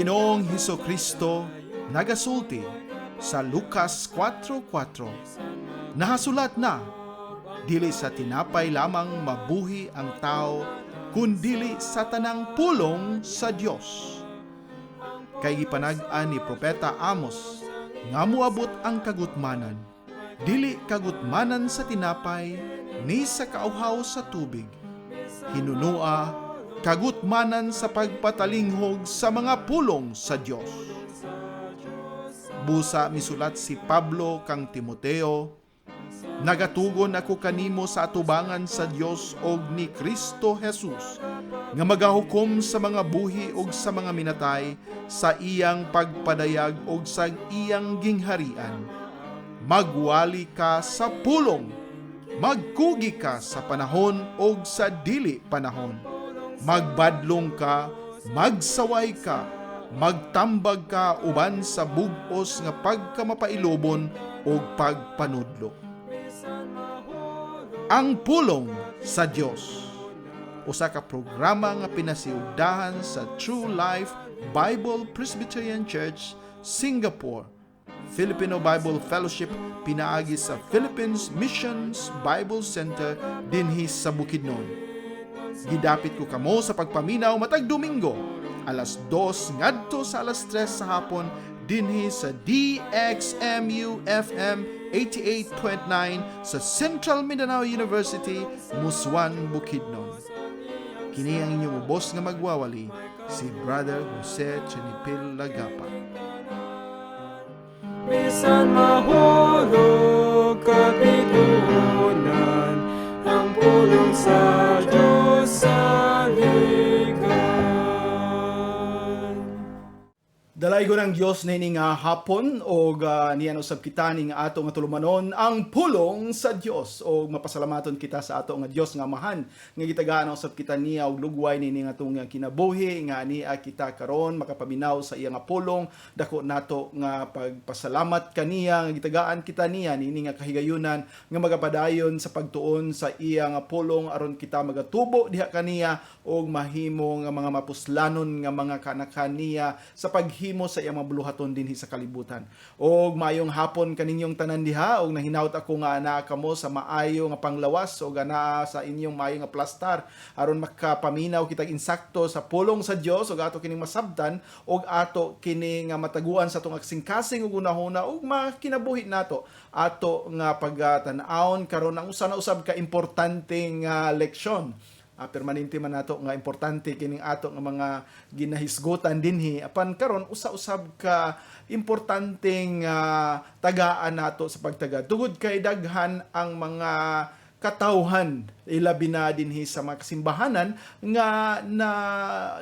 Ginoong Hesukristo nagasulti sa Lucas 4:4. Nahasulat na, dili sa tinapay lamang mabuhi ang tao, kundili sa tanang pulong sa Dios. Kay gipanag-an ni Propeta Amos, nga muabot ang kagutmanan, dili kagutmanan sa tinapay, ni sa kauhaw sa tubig. Hinunua, kagutmanan sa pagpatalinghog sa mga pulong sa Dios. Busa misulat si Pablo kang Timoteo, nagatugon ako kanimo sa atubangan sa Dios og ni Kristo Jesus, nga magahukom sa mga buhi og sa mga minatay sa iyang pagpadayag og sa iyang gingharian. Magwali ka sa pulong, magkugi ka sa panahon og sa dili panahon. Magbadlong ka, magsaway ka, magtambag ka uban sa bug-os nga pagkamapailobon o pagpanudlo. Ang pulong sa Dios, usa ka programa nga pinasiugdahan sa True Life Bible Presbyterian Church, Singapore, Filipino Bible Fellowship pinaagi sa Philippines Missions Bible Center dinhi sa Bukidnon. Gidapit ko kamo sa pagpaminaw matag Domingo, alas 2 ngadto sa alas 3 sa hapon dinhi sa DXMU FM 88.9 sa Central Mindanao University, Muswan, Bukidnon. Kini ang inyong ubos nga magwawali, si Brother Jose Chenipil Lagapa. Bisan mahulog kapitunan, ang pulong sa Diyos sa ligan. Dalay ko ng Diyos na ini nga hapon o niyan usab kita ning ato nga tulumanon ang pulong sa Dios o mapasalamaton kita sa ato nga Dios nga amahan nga gitagaan usab kita niya og lugway nini nga atong kinabuhi nga niya kita karon makapaminaw sa iya nga pulong. Dako nato nga pagpasalamat kaniya nga gitagaan kita niya nini nga kahigayunan nga magapadayon sa pagtuon sa iya nga pulong aron kita magatubo diha kaniya og mahimo nga mga mapuslanon nga mga kanakan niya sa paghimo sa iyang mabuluhaton dinhi sa kalibutan. Og mayong hapon kaninyong tanan diha og nahinawt ako nga anaa kamo sa maayo nga panglawas og anaa sa inyong maayo nga plastar aron makapaminaw kitag insakto sa pulong sa Dios og ato kining masabtan og ato kini nga mataguan sa atong kasing-kasing ug unahuna og makinabuhi nato ato nga pagtan-awon karon ang usa na usab ka importanteng leksyon. Permanente man nato nga importante kining ato nga mga ginahisgutan dinhi apan karon usa-usab ka importanteng tagaan nato sa pagtaga tungod kay daghan ang mga katawhan ilabi na dinhi sa mga kasimbahanan nga na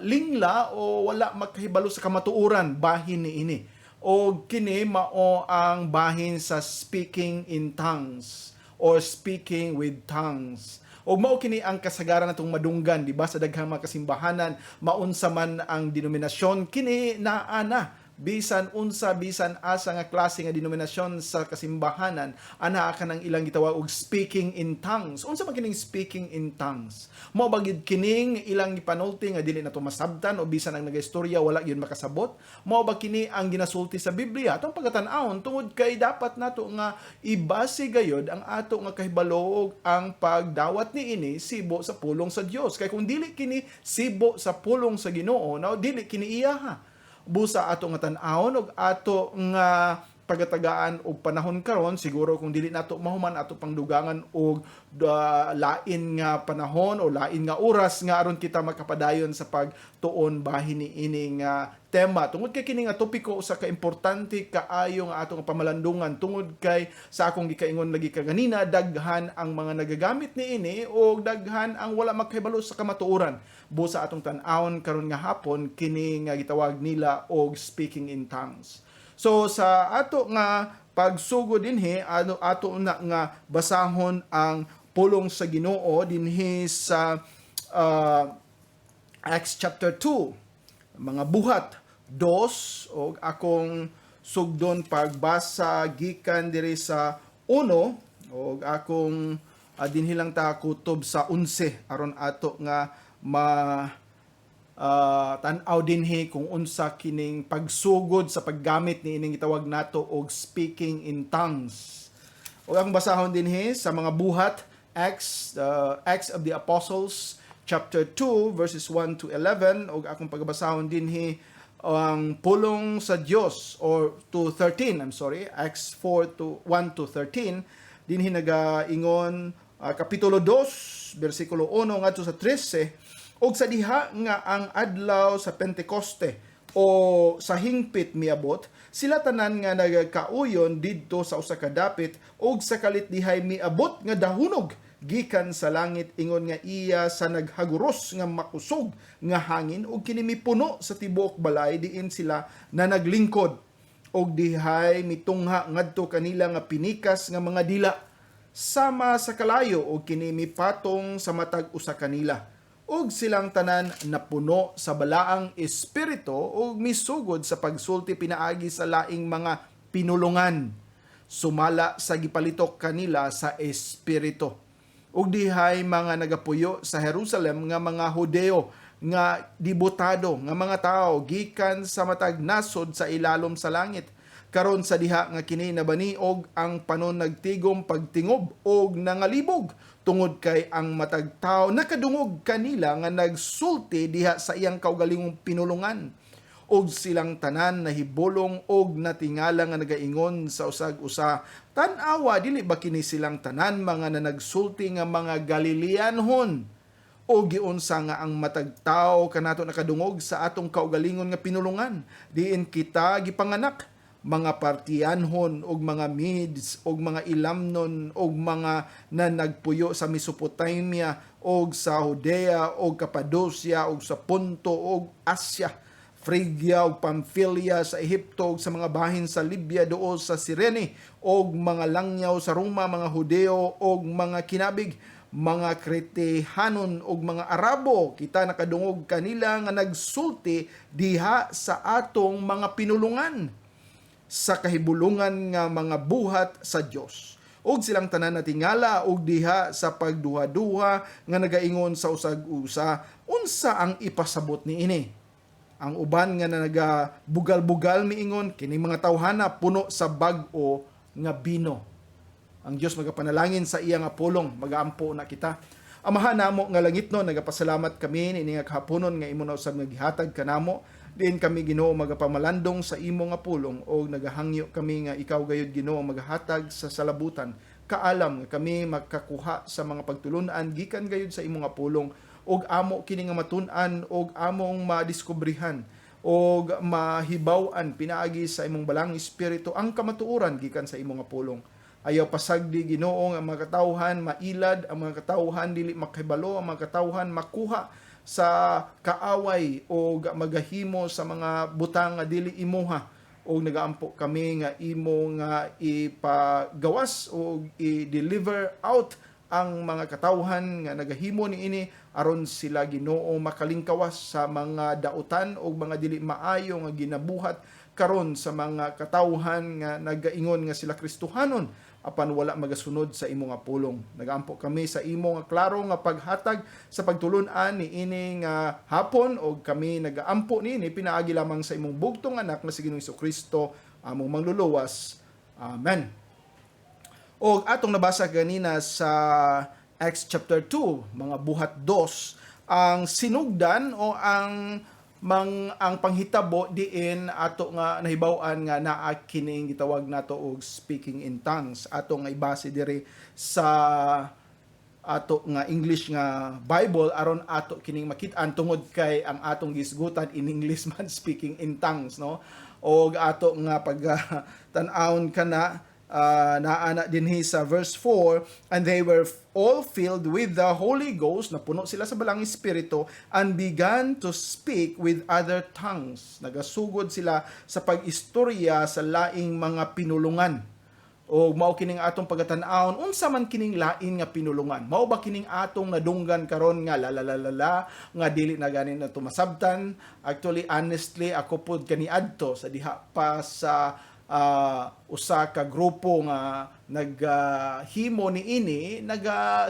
lingla o wala makahibalo sa kamatuoran bahin niini o kini mao ang bahin sa speaking in tongues or speaking with tongues. O mao kini ang kasagaran natong madunggan, di ba, sa daghang mga kasimbahanan, maunsa man ang denominasyon kini naa na bisan unsa bisan asa nga klase nga denominasyon sa kasimbahanan ana ka nang ilang gitawag og speaking in tongues. Unsa man kining speaking in tongues? Mao bagid kining ilang gipanulti nga dili nato masabtan o bisan ang nagaistorya wala gyud makasabot? Mao ba kini ang ginasulti sa Biblia atong pagkatan-awon tungod kay dapat nato nga ibase gayod ang ato nga kahibalo ang pagdawat niini sibo sa pulong sa Dios. Kay kung dili kini sibo sa pulong sa Ginoo, no, dili kini iyaha. Busa ato nga tan-awon og ato nga pagatagaan og panahon karon siguro kung dili nato mahuman ato pangdugangan og lain nga panahon o lain nga oras nga aron kita makapadayon sa pagtuon bahin niini nga tema tungod kay kini nga topiko usa ka importante kaayo nga ato nga pamalandungan tungod kay sa akong gikaingon lagi kaganina daghan ang mga nagagamit niini og daghan ang wala makahibalo sa kamatuoran. Busa atong tan-awon karon nga hapon kini nga gitawag nila og speaking in tongues. So sa ato nga pagsugod dinhi ato na nga basahon ang pulong sa Ginoo dinhi sa Acts chapter 2 mga buhat 2 og akong sugdon pagbasa gikan diri sa 1 og akong dinhi lang ta kutob sa 11 aron ato nga tan-aw dinhi kung unsa kining pagsugod sa paggamit ni ining gitawag nato og speaking in tongues. O ang basahon dinhi sa mga buhat, Acts of the Apostles chapter 2 verses 1 to 11, og akong pagbasahon dinhi ang pulong sa Dios, or to 13, Acts 4 to 1 to 13, dinhi nagaingon kapitulo 2 bersikulo 1 ngadto sa 13. Og sa diha nga ang adlaw sa Pentecoste o sa hingpit miabot, sila tanan nga nagkauyon didto sa usa ka dapit, og sa kalit dihay miabot nga dahunog gikan sa langit, ingon nga iya sa naghaguros nga makusog nga hangin, og kini mipuno sa tibuok balay diin sila na naglingkod, og dihay mitungha ngadto kanila nga pinikas nga mga dila sama sa kalayo, og kini mipatong sa matag usa kanila. Og silang tanan napuno sa balaang espiritu og misugod sa pagsulti pinaagi sa laing mga pinulungan. Sumala sa gipalitok kanila sa espiritu. Og dihay mga nagapuyo sa Jerusalem nga mga Hudeo nga dibutado nga mga tao gikan sa matag nasod sa ilalom sa langit. Karon sa diha nga kini nabaniog ang panon nagtigom pagtingob og nangalibog tungod kay ang matag tao nakadungog kanila nga nagsulti diha sa iyang kaugalingong pinulungan, og silang tanan nahibulong og natingala nga nagaingon sa usag-usa, tan-awa dili ba kini silang tanan mga nagsulti nga mga Galileanhon, o giunsa nga ang matag tao kanato nakadungog sa atong kaugalingon nga pinulungan, diin kita gipanganak, mga Partianhon og mga Medes og mga Ilamnon og mga nagpuyo sa Mesopotamia og sa Judea og Cappadocia og sa Ponto og Asya, Phrygia og Pamphylia sa Ehipto og sa mga bahin sa Libya duol sa Cyrene og mga langyaw sa Roma, mga Hudeo og mga kinabig, mga Kretihanon og mga Arabo, kita nakadungog kanila nga nagsulti diha sa atong mga pinulungan sa kahibulungan nga mga buhat sa Dios. Og silang tanan natingala og diha sa pagduha-duha nga nagaingon sa usag-usa, unsa ang ipasabot ni ini? Ang uban nga nagabugal-bugal miingon, kini mga tawhana puno sa bag-o nga bino. Ang Dios magapanalangin sa iya nga pulong, magaampo na kita. Amahan namo nga langitnon, nagapasalamat kami ini nga kahaponon nga imo na usab nga gihatag kanamo. Diin kami Ginoo magapamalandong sa imo nga pulong, o nagahangyo kami nga ikaw gayud Ginoo magahatag sa salabutan. Kaalam nga kami magkakuha sa mga pagtulunan gikan gayud sa imo nga pulong, og amo kini nga matun-an og among madiskubrihan og mahibaw-an pinaagi sa imong balang espiritu ang kamatuoran gikan sa imo nga pulong. Ayaw pasagdi Ginoo nga mga katawhan mailad, ang mga katawhan dili makahibalo, ang mga katawhan makuha sa kaaway o magahimo sa mga butang nga dili imuha, o nagaampo kami nga imo nga ipagawas o i-deliver out ang mga katawhan nga nagahimo ni ini aron sila Ginoo makalingkawas sa mga dautan o mga dili maayo nga ginabuhat karon sa mga katawhan nga nagaingon nga sila Kristohanon apan wala magasunod sa imo nga pulong. Nagaampo kami sa imo nga klaro nga paghatag sa pagtulun-an ni ini nga hapon, og kami nagaampo ni ini pinaagi lamang sa imong bugtong anak nga si Ginoong Jesucristo among mangluluwas. Amen. Og atong nabasa ganina sa Acts chapter 2, mga buhat 2, ang sinugdan o ang panghitabo diin ato nga nahibaw-an nga naa kining gitawag nato og speaking in tongues. Ato nga ibase diri sa ato nga English nga Bible aron ato kining makit-an tungod kay ang atong gisgutan in English man speaking in tongues, no? Og ato nga pag tan-awon kana naana dinhi sa verse 4, and they were all filled with the Holy Ghost, napuno sila sa balang espiritu, and began to speak with other tongues. Nagasugod sila sa pag-istorya sa laing mga pinulungan. O mao kining atong pagatan-awon, unsa man kining lain nga pinulungan? Mao ba kining atong nadunggan karon nga la nga dili na ganin na tumasabtan? Actually, honestly, ako pud kaniadto sa diha pa sa usa ka grupo nga naghimo ni ini,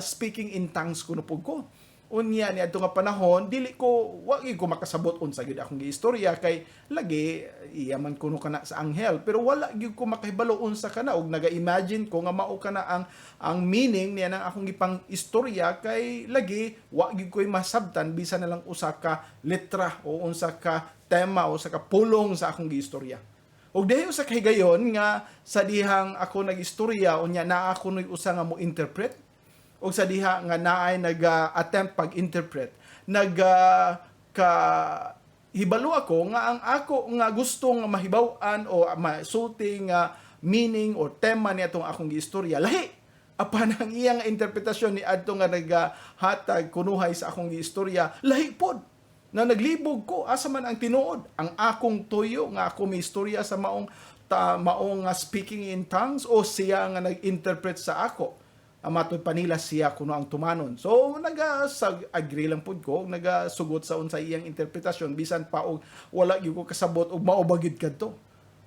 speaking in tongues kuno pud ko. Unya ni adto nga panahon dili ko wa gyud ko makasabot unsa gyud akong giistorya kay lagi iya man kuno kana sa anghel pero wala gyud ko makahibalo unsa kana og naga-imagine ko nga mao kana ang meaning niya ng akong gipang istorya kay lagi wa gyud ko'y masabtan bisan na lang usa ka letra o unsa ka tema o usa ka pulong sa akong giistorya. Og dayo sa kahigayon nga sa dihang ako nag-istorya unya naa ako noy usa nga mo interpret o sa diha nga naay nag-attempt pag-interpret ka hibalo ako nga ang ako nga gustong mahibaw-an o masulti nga meaning o tema ni atong akong giistorya lahi apan ang iyang interpretasyon ni adto nga nagahatag kunuhay sa akong giistorya lahi pod na naglibog ko asa man ang tinuod ang akong tuyo nga ako may istorya sa maong speaking in tongues o siya nga nag-interpret sa ako matod panila siya kuno ang tumanon. So agree lang pud ko nagasugot sa unsa iyang interpretasyon bisan pa og wala gyud ko kasabot og mao ba gyud kadto.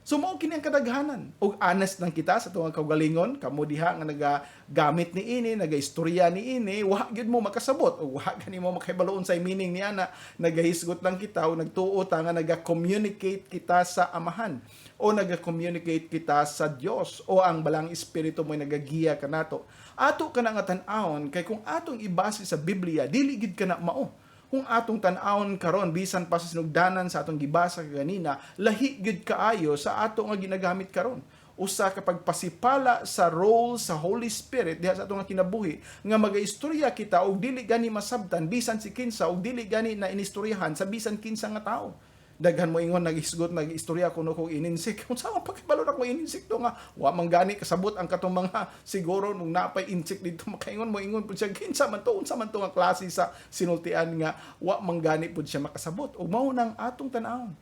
So mao kini ang kadaghanan og honest lang kita sa tuwang kaugalingon kamo diha nga nagagamit ni ini nagaistorya ni ini wa gyud mo makasabot og wa gani mo makahibalo unsay meaning niya na nagahisgot lang kita o nagtuo ta nga naga-communicate kita sa Amahan o naga-communicate kita sa Dios o ang balang espiritu mo nagagiya kanato. Ato kana nga tan-awon kay kung atong ibase sa Biblia dili gid kana mao. Kung atong tan-awon karon bisan pa sa sinugdanan sa atong gibasa kanina lahi gyud kaayo sa ato nga ginagamit karon usa ka pagpasipala sa role sa Holy Spirit diha sa atong nga kinabuhi nga magaistorya kita og dili gani masabtan bisan si kinsa og dili gani na inistoryahan sa bisan kinsa nga tawo. Daghan mo ingon nagisgot nag-istorya kuno kog ininsik unsa man pakibalo na ko ininsik to nga wa man gani kasabot ang katong mga siguro nung napay insik dito makaingon mo ingon pud siya kinsa man to unsa man to nga klase sa sinultian nga wa man gani pud siya makasabot ug mao nang atong tan-awon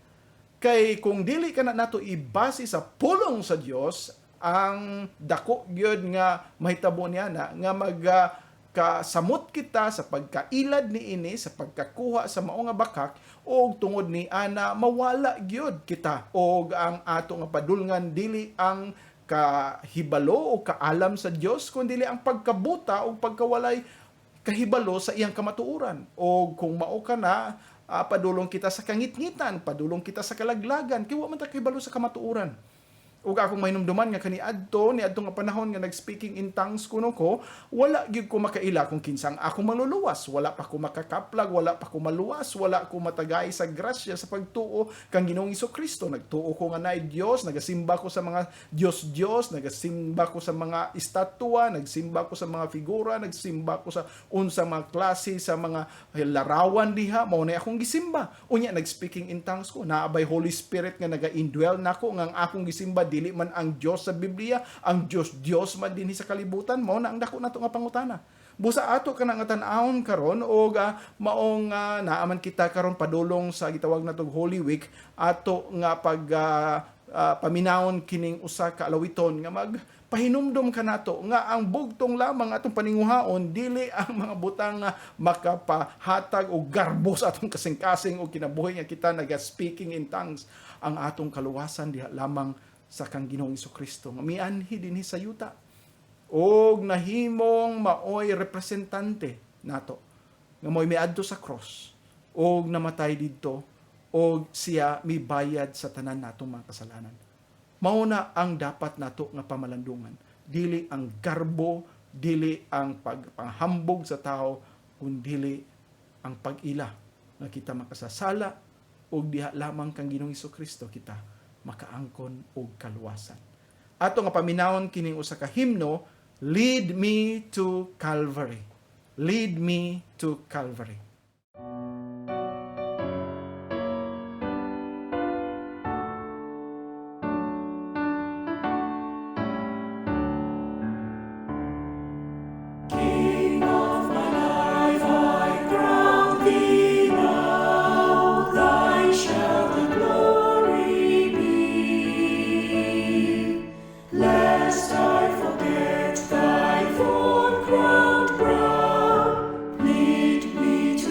kay kung dili kana nato ibase sa pulong sa Dios ang dako gyud nga mahitabo niya na nga kasamot kita sa pagkailad ni ini sa pagkakuha sa mao nga bakak o tungod ni ana mawala gyud kita og ang ato nga padulngan dili ang kahibalo o kaalam sa Dios kundi ang pagkabuta o pagkawalay kahibalo sa iyang kamatuoran o kung mao ka na padulong kita sa kangitngitan padulong kita sa kalaglagan kay wa man ta kahibalo sa kamatuoran. Ug akong mahinumduman nga ni adto nga panahon nga nag-speaking in tongues kuno ko, wala gyud ko makaila kung kinsang ako maluluwas, wala pa ko makakaplag, wala pa ko maluwas, wala ko matagay sa grasya sa pagtuo kang Ginoong Hesukristo. Nagtuo ko nga naay Dios, nagasimba ko sa mga Dios, nagasimba ko sa mga estatwa, nagsimba ko sa mga figura, nagsimba ko sa unsa mga klase sa mga larawan diha, mao na akong gisimba. Unya nag-speaking in tongues ko, naabay Holy Spirit nga naga-indwell nako nga ang akong gisimba dili man ang Dios sa Biblia, ang Dios man dinhi sa kalibutan, mao na ang dako nato nga pangutana. Busa ato kana nga tan-awon karon og maong naaman kita karon padulong sa gitawag natong Holy Week ato nga paminawon kining usa ka alawiton nga magpahinumdom kanato nga ang bugtong lamang atong paninguhaon dili ang mga butang nga makapahatag og garbo sa atong kasing-kasing og kinabuhi nga kita naga-speaking in tongues. Ang atong kaluwasan diha lamang sa kang Ginoong Hesukristo nga mianhi dinhi sa yuta og nahimong maoy representante nato nga moy miadto sa cross og namatay didto og siya mibayad sa tanan natong mga kasalanan. Mao na ang dapat nato nga pamalandungan, dili ang garbo, dili ang pagpanghambog sa tao kundi ang pag-ila nga kita makasasala og diha lamang kang Ginoong Hesukristo kita makaangkon og kaluwasan. Ato nga paminawon kining usa ka himno, Lead Me to Calvary. Lead me to Calvary. King of my life, I crown thee now. Thine shall the glory be. Lest I forget thy thorn-crowned brow, lead me to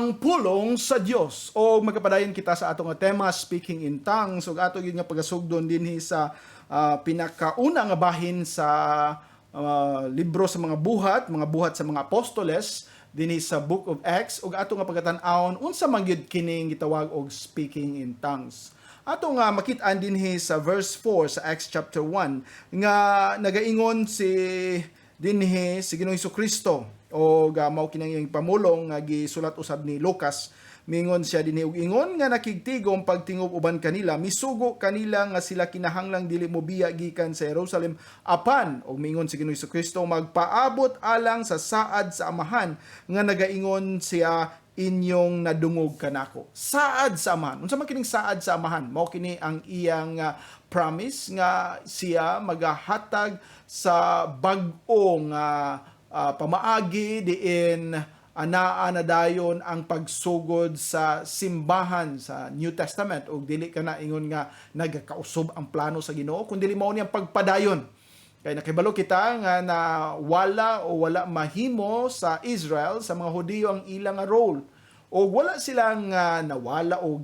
ang pulong sa Dios. O magkapadayon kita sa atong nga tema, speaking in tongues. O ato yun nga pagasugdon dinhi sa pinakauna nga bahin sa libro sa mga buhat sa mga apostoles dinhi sa Book of Acts. O ato nga pagatan-awon unsa man gyud kining gitawag og speaking in tongues. Ato nga makit-an dinhi sa verse 4 sa Acts chapter 1 nga nagaingon si dinhi si Ginoong Hesukristo o mao kinang iyang pamulong nga gisulat usab ni Lucas. Mingon siya dinhi og ingon nga nakigtigom pagtingob uban kanila, misugo kanila nga sila kinahanglang dili mobiya gikan sa Jerusalem apan og mingon si Ginoong Hesukristo magpaabot alang sa saad sa amahan nga nagaingon siya inyong nadungog kanako. Saad sa amahan. Unsa man kining saad sa amahan? Mao kini ang iyang promise nga siya magahatag sa bag-ong pamaagi diin anaa na dayon ang pagsugod sa simbahan sa New Testament ug dili kana ingon nga nagakausob ang plano sa Ginoo kun dili mao ni ang pagpadayon. Kay nakibalo kita nga na wala mahimo sa Israel sa mga Hudiyo ang ilang role o wala silang nawala o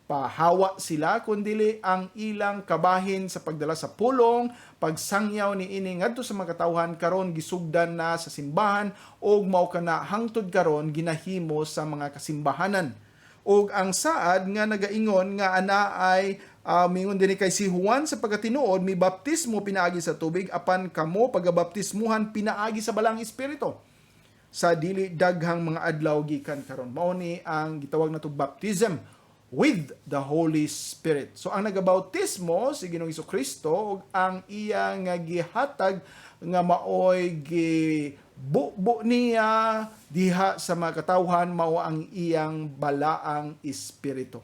pahawa sila kundili ang ilang kabahin sa pagdala sa pulong, pagsangyaw ni ini ngadto sa mga katawhan karon gisugdan na sa simbahan og mao kana hangtod karon ginahimo sa mga kasimbahanan. Og ang saad nga nagaingon nga ana ay mingon dinhi kay si Juan sa pagkatinuod mi baptismo pinaagi sa tubig apan kamo pagabaptismuhan pinaagi sa balang espiritu sa dili daghang mga adlaw gikan karon. Mao ni ang gitawag natong baptism with the Holy Spirit. So ang nagabautismo si Ginoong Hesukristo ug ang iyang gihatag nga maoy gibubo niya diha sa mga katawhan mao ang iyang balaang espiritu.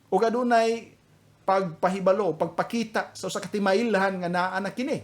Ug adunay pagpahibalo, pagpakita sa usa ka timailhan nga naa na kini.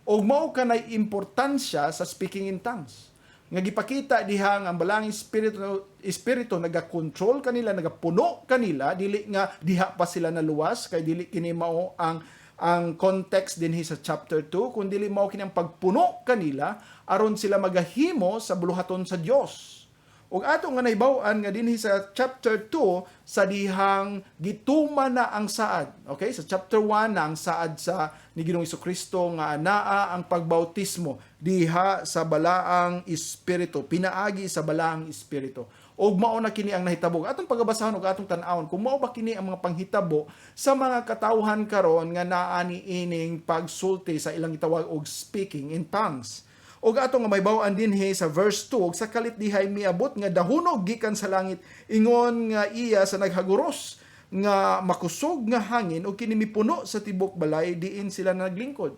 Ug mao kanay importansya sa speaking in tongues. Nga gipakita diha ang balang espiritu naga-control kanila, nagapuno kanila, dili nga diha pa sila naluwas kay dili kini mao ang context dinhi sa chapter 2 kun dili mao kini ang pagpuno kanila aron sila magahimo sa buluhaton sa Dios. Ug ato nga nahibaw-an nga dinhi sa chapter 2 sa dihang gituman na ang saad. Okay, sa chapter 1 na ang saad sa ni Ginoong Hesukristo nga naa ang pagbautismo diha sa balaang espiritu, pinaagi sa balaang espiritu. Og mao na kini ang nahitabo. Atong pagabasahon og atong tan-awon kung mao ba kini ang mga panghitabo sa mga katawhan karon nga naa ni ining pagsulti sa ilang gitawag og speaking in tongues. Og ato nga maybaw-an dinhi sa verse 2 og sa kalit dihay miabot nga dahunog gikan sa langit ingon nga iya sa naghaguros nga makusog nga hangin o kini mipuno sa tibok balay diin sila naglingkod.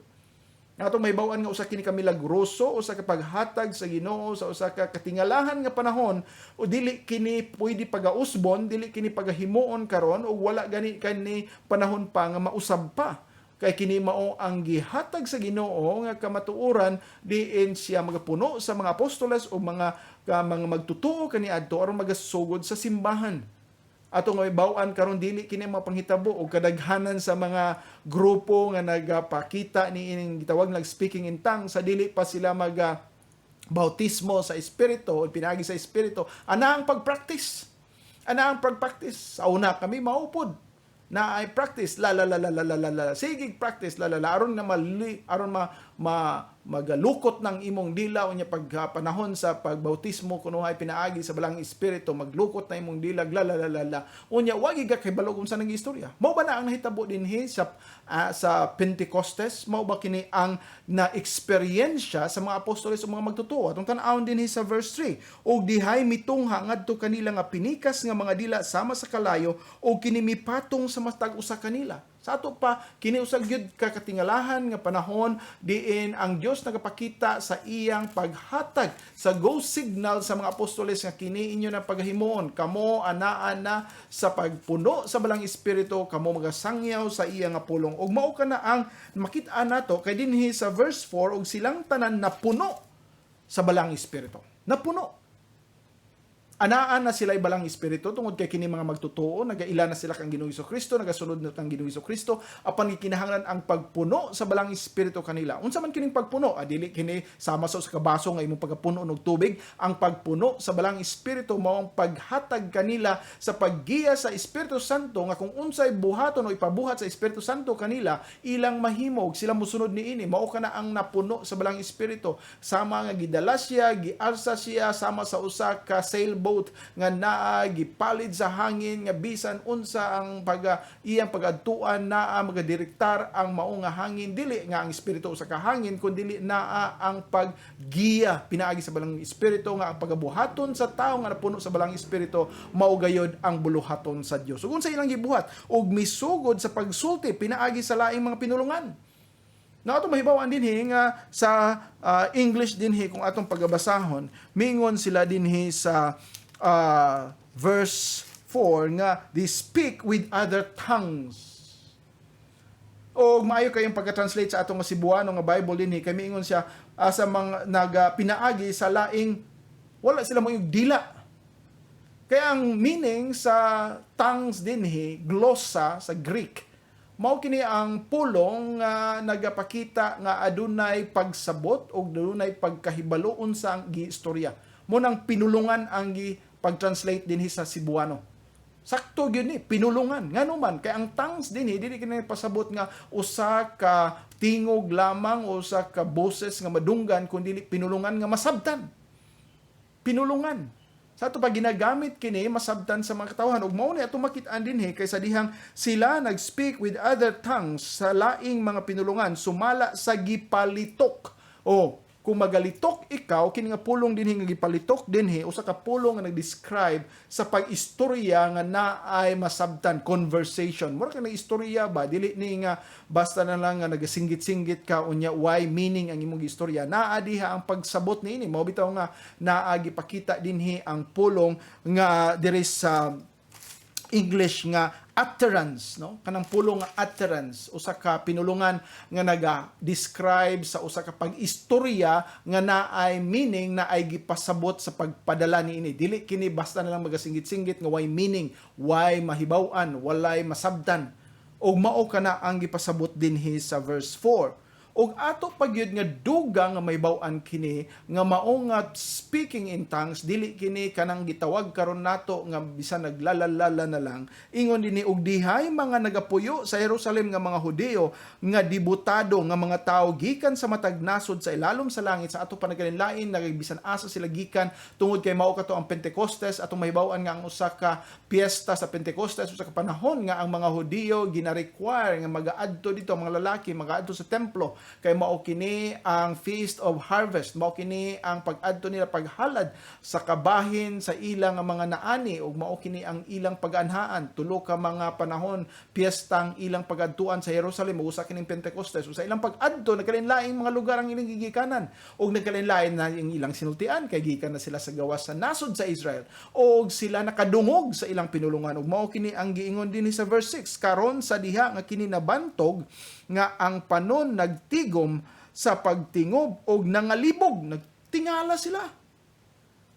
Ato maybaw-an nga usa kini ka milagroso usa ka paghatag sa Ginoo sa usa ka katingalahan nga panahon o dili kini pwede pagausbon, dili kini pagahimuon karon o wala gani kani panahon pa nga mausab pa. Kay kini mao ang gihatag sa Ginoo nga kamatuoran diin siya magapuno sa mga apostoles o mga magtutuo kaniadto aron magasugod sa simbahan. Ato nga ibaw-an karon dili kini mapanghitabo og kadaghanan sa mga grupo nga nagapakita ni ining gitawag nag speaking in tongues sa dili pa sila bautismo sa espiritu o pinagi sa espiritu. Ana ang pagpractice. Sa una kami maupod na ay practice la sige practice la aron na magalukot ng imong dila unya pagpanahon sa pagbautismo kuno ay pinaagi sa balang espiritu maglukot na imong dila la unya wagi ga kay balog unsa nang istorya. Mao ba na ang nahitabo dinhi sa Pentecostes? Mao ba kini ang na-eksperyensya sa mga apostoles o mga magtutuo? Atong tan-awon dinhi sa verse 3 og dihay mitungha ngadto kanila nga pinikas nga mga dila sama sa kalayo og kini mipatong sa matag usa kanila. Sa ato pa kini usag gyud kakatingalahan nga panahon diin ang Dios nagapakita sa iyang paghatag sa go signal sa mga apostoles nga kini inyo na paghimuon kamo anaa na sa pagpuno sa balang espiritu kamo magasangyaw sa iyang nga pulong ug mao kana ang makit-an nato kay dinhi sa verse 4 og silang tanan napuno sa balang espiritu. Napuno. Anaan na sila balang espiritu tungod kay kini mga magtutuo, nagaila na sila kang Ginoong Kristo, nagasunod na kang Ginoong Kristo, apan gikinahanglan ang pagpuno sa balang espiritu kanila. Unsa man kining pagpuno? Dili kini sama sa kabaso nga imong pagpuno og tubig. Ang pagpuno sa balang espiritu mao ang paghatag kanila sa paggiya sa Espiritu Santo nga kung unsay buhaton o ipabuhat sa Espiritu Santo kanila, ilang mahimog sila mosunod niini. Mao kana ang napuno sa balang espiritu. Sama nga gidala siya, gialsa siya sama sa usa ka sailboat nga naa gipalid sa hangin nga bisan unsa ang iyang pagadtuan naa magadirektar ang mao nga hangin, dili nga ang espiritu usa ka hangin kundi naa ang paggiya pinaagi sa balang espiritu nga ang pagabuhaton sa tawo nga napuno sa balang espiritu mao gayod ang buluhaton sa Dios. Ug unsa ilang gibuhat og misugod sa pagsulti pinaagi sa laing mga pinulungan. Na ato mahibawan dinhi nga sa English dinhi kung atong pagabasahon, mingon sila dinhi sa verse 4 nga they speak with other tongues. O maayo kayong pagka-translate sa atong Cebuano nga Bible dinhi kay mingon siya sa mga pinaagi sa laing wala sila mo yung dila. Kaya ang meaning sa tongues dinhi glossa sa Greek mao kini ang pulong nga nagapakita nga adunay pagsabot o adunay pagkahibalo unsa ang giistorya. Mo nang pinulungan ang pag-translate dinhi sa Cebuano. Sakto gyud ni pinulungan. Ngano man kay ang tongues dinhi dili kini pasabot nga usa ka tingog lamang o usa ka boses nga madunggan kundi pinulungan nga masabtan. Pinulungan. Sa ato pa ginagamit kini masabtan sa mga katawhan ug mao ni ato makit-an dinhi kay sa dihang sila nag-speak with other tongues sa laing mga pinulungan sumala sa gipalitok. O kung magalitok ikaw kini nga pulong dinhi nga gipalitok dinhi usa ka pulong nga nag-describe sa pag-istorya nga naay masabtan conversation. Mura ka nag-istorya ba dili ni nga basta na lang nga nagasinggit-singgit ka unya why meaning ang imong istorya. Naa diha ang pagsabot niini. Mao bitaw nga naa gipakita dinhi ang pulong nga diri sa English nga utterance, no? Kanang pulong nga utterance, usa ka pinulungan nga naga-describe sa usa ka pag-istorya nga naay meaning na ay gipasabot sa pagpadala niini. Dili kini basta na lang magasinggit-singgit nga why meaning, why mahibaw-an, walay masabtan. O mao kana ang gipasabot dinhi sa verse 4. Og ato pagyud nga duga nga maybaw-an kini nga mao nga speaking in tongues dili kini kanang gitawag karon nato nga bisan naglalalala na lang ingon dinhi og dihay mga nagapuyo sa Jerusalem nga mga Hudeo nga dibutado nga mga tawo gikan sa matag nasod sa ilalom sa langit sa ato panagalinlain nagabisan asa sila gikan tungod kay mao kato ang Pentecostes atong mahibaw-an nga ang usa ka piyesta sa Pentecostes usa ka panahon nga ang mga Hudeo gina-require nga magaadto dito ang mga lalaki magaadto sa templo kay mao kini ang Feast of Harvest, mao kini ang pag-adto nila paghalad sa kabahin sa ilang mga naani ug mao kini ang ilang pag-anhaan. Tulo ka mga panahon piyestang ilang pag-adtuan sa Jerusalem ug usa kining Pentecostes. Usa ilang pag-adto nagkalain-laing mga lugar ang ilang gigikanan ug nagkalain-lain na ang ilang sinultian kay gikan na sila sa gawas sa nasod sa Israel ug sila nakadungog sa ilang pinulungan ug mao kini ang giingon dinhi sa verse 6 karon sa diha nga kini nabantog nga ang panon nagtigom sa pagtingob og nangalibog nagtingala sila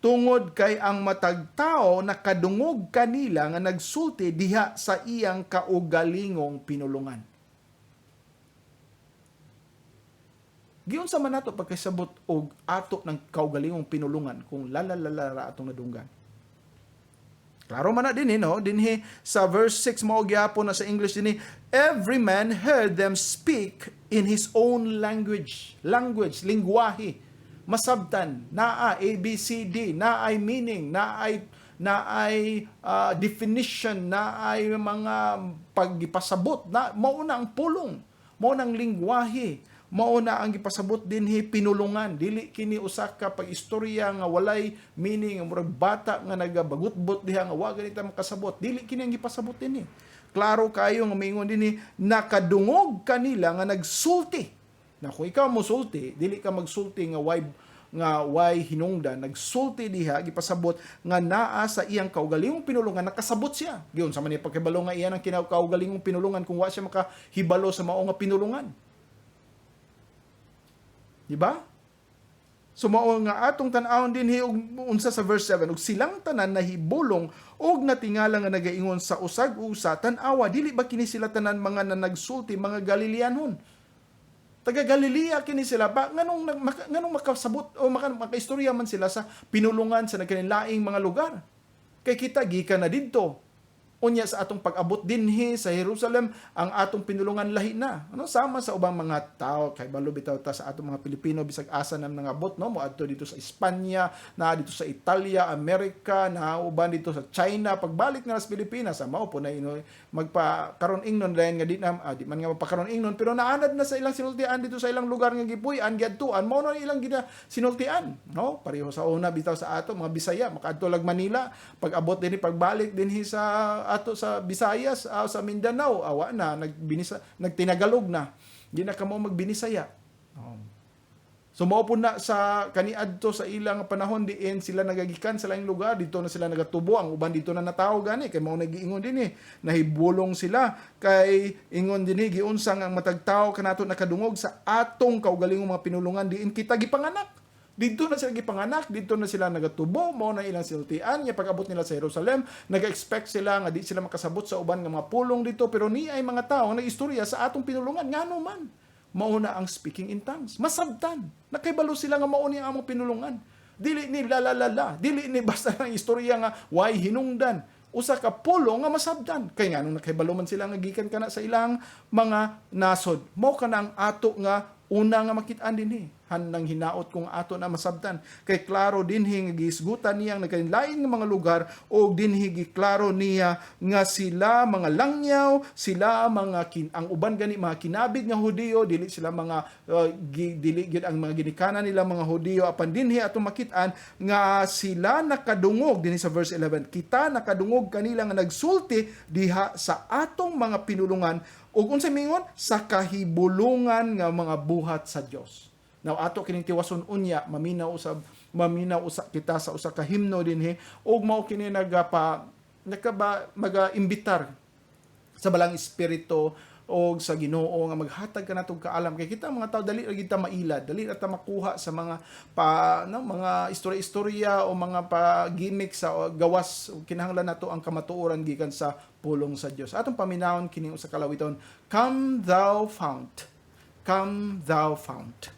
tungod kay ang matag tao nakadungog kanila nga nagsulti diha sa iyang kaugalingong pinulungan. Giyon sa man nato pagkasabot og ato ng kaugalingong pinulungan kung lalalara atong nadunggan. Klaro man na din no? Dinhi sa verse 6 mao gyapon na sa English dinhi, every man heard them speak in his own language, lingwahe, masabtan, naa ABCD, naay meaning, naay definition, naay mga pagipasabot, na mao na ang pulong, mao nang lingwahe. Mao na ang gipasabot dinhi pinulungan dili kini usa ka pag-istorya nga walay meaning nga murag bata nga nagabagut-but diha nga wa ganita makasabot dili kini ang gipasabot dinhi. Klaro kayo nga mingon dinhi nakadungog kanila nga nagsulti. Na kung ikaw mo sulti dili ka magsulti nga why hinungdan nagsulti diha gipasabot nga naa sa iyang kaugalingong pinulungan nakasabot siya. Giyon sa man pagkibalo nga iyan ang kaugalingong pinulungan kung wa siya makahibalo sa mao nga pinulungan. Diba? Sumao nga atong tan-awon dinhi og unsa sa verse 7, ug silang tanan nahibulong og natingala nga nagaingon sa usag-usa, tan-awa dili ba kini sila tanan mga nanagsulti, mga Galileanon? Taga Galilea kini sila ba nganong makasabot o makaistorya man sila sa pinulungan sa nagkanilaing mga lugar? Kay kita gikan na didto. Unya sa atong pag-abot dinhi sa Jerusalem, ang atong pinulungan lahi na. Ano sama sa ubang mga tao kay balo bitaw ta sa atong mga Pilipino bisag asa nam nangabot no, moadto dito sa Espanya, na dito sa Italia, Amerika, na uban dito sa China, pagbalik na sa Pilipinas, mao po na magpa-karon ingnon lain nga di man nga magpa-karon ingnon, pero naanad na sa ilang sinultian dito sa ilang lugar nga gipuy-an giadtuan, mao na ilang sinultian, no? Pareho sa una bitaw sa ato mga Bisaya, makaadto lag Manila, pag-abot dinhi pagbalik dinhi sa ato sa Visayas, sa Mindanao, awa na nagtinagalog na. Di na kamo magbinisaya. So mao po na sa kaniadto sa ilang panahon diin sila nagagikan sa laing lugar, dito na sila nagatubo, ang uban dito na natawo gani kay mao nagiingon dinhi, nahibulong sila kay ingon dinhi giunsang ang matag tawo kanato nakadungog sa atong kaugalingong mga pinulungan diin kita gipanganak. Dito na sila gipanganak, dito na sila nagatubo, mao na ilang siltian, nya pag-abot nila sa Jerusalem, nag-expect sila nga di sila makasabot sa uban nga mga pulong dito, pero ni ay mga tao nag-istorya sa atong pinulungan, ngano man. Mao na ang speaking in tongues. Masabtan. Nakaibalo sila nga mao ni among pinulungan. Dili ni lalalala, dili ni basta ang istorya nga way hinungdan. Usa ka pulong nga masabtan. Kay nganong nakaibalo man sila nga gikan kana sa ilang mga nasod. Mao kana ang ato nga una nga makit-an dinhi, nang hinaot kung ato na masabtan. Kay klaro dinhi nga gisgutan niya ang nagkalain nga mga lugar o dinhi giklaro niya nga sila mga langyaw, sila mga ang uban gani mga kinabig nga Hudiyo, dili sila mga dili gyud ang mga ginikanan nila mga Hudiyo, apan dinhi ato makit-an nga sila nakadungog dinhi sa verse 11. Kita nakadungog kanila nga nagsulti diha sa atong mga pinulungan ug unsay mingon sa kahibulungan nga mga buhat sa Dios. Now ato kining tiwason unya maminaw usab kita sa usa ka himno dinhi ug mao kini mag-imbitar sa balang espiritu o sa Ginoo nga maghatag kanatong kaalam kay kita mga tao dali ra kita mailad, dali ra ta makuha sa mga mga istorya-istorya o mga gimmick sa gawas, kinahanglan nato ang kamatuoran gikan sa pulong sa Dios. Atong paminawon kini usa ka lawiton, Come thou fount, come thou fount.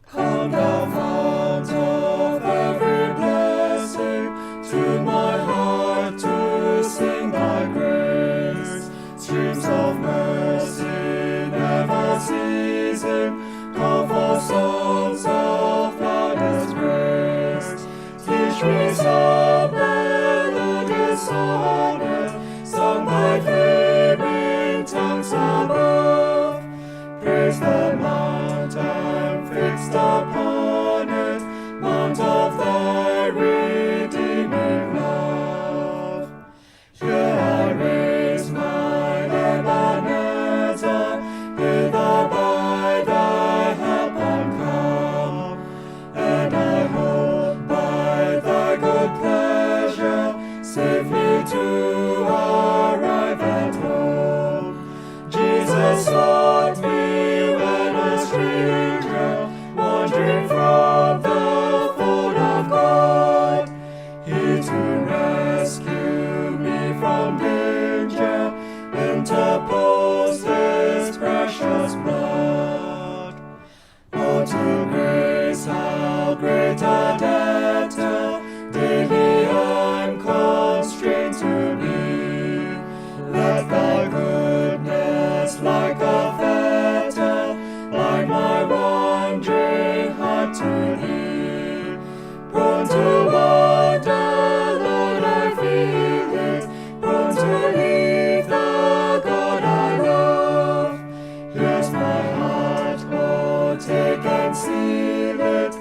Come thou fount of every blessing, tune my heart to sing thy grace. Streams of mercy never ceasing, call for songs of gladness grace. Teach me some melodious sonnet, sung by flaming tongues above. Praise the mount and fixed upon it, mount of thy redeeming love. Here I raise my Ebenezer, hither by thy help I'm come, and I hope by thy good pleasure safely to arrive at home. Jesus sought me when a stranger, wandering from the fold of God. He to rescue me from danger interposed his precious blood. Oh, to grace how great a debtor daily I'm constrained to be. Let thy goodness like a fetter bind my wandering heart to thee. Prone to wander, Lord, I feel it, prone to leave the God I love. Here's my heart, oh, take and seal it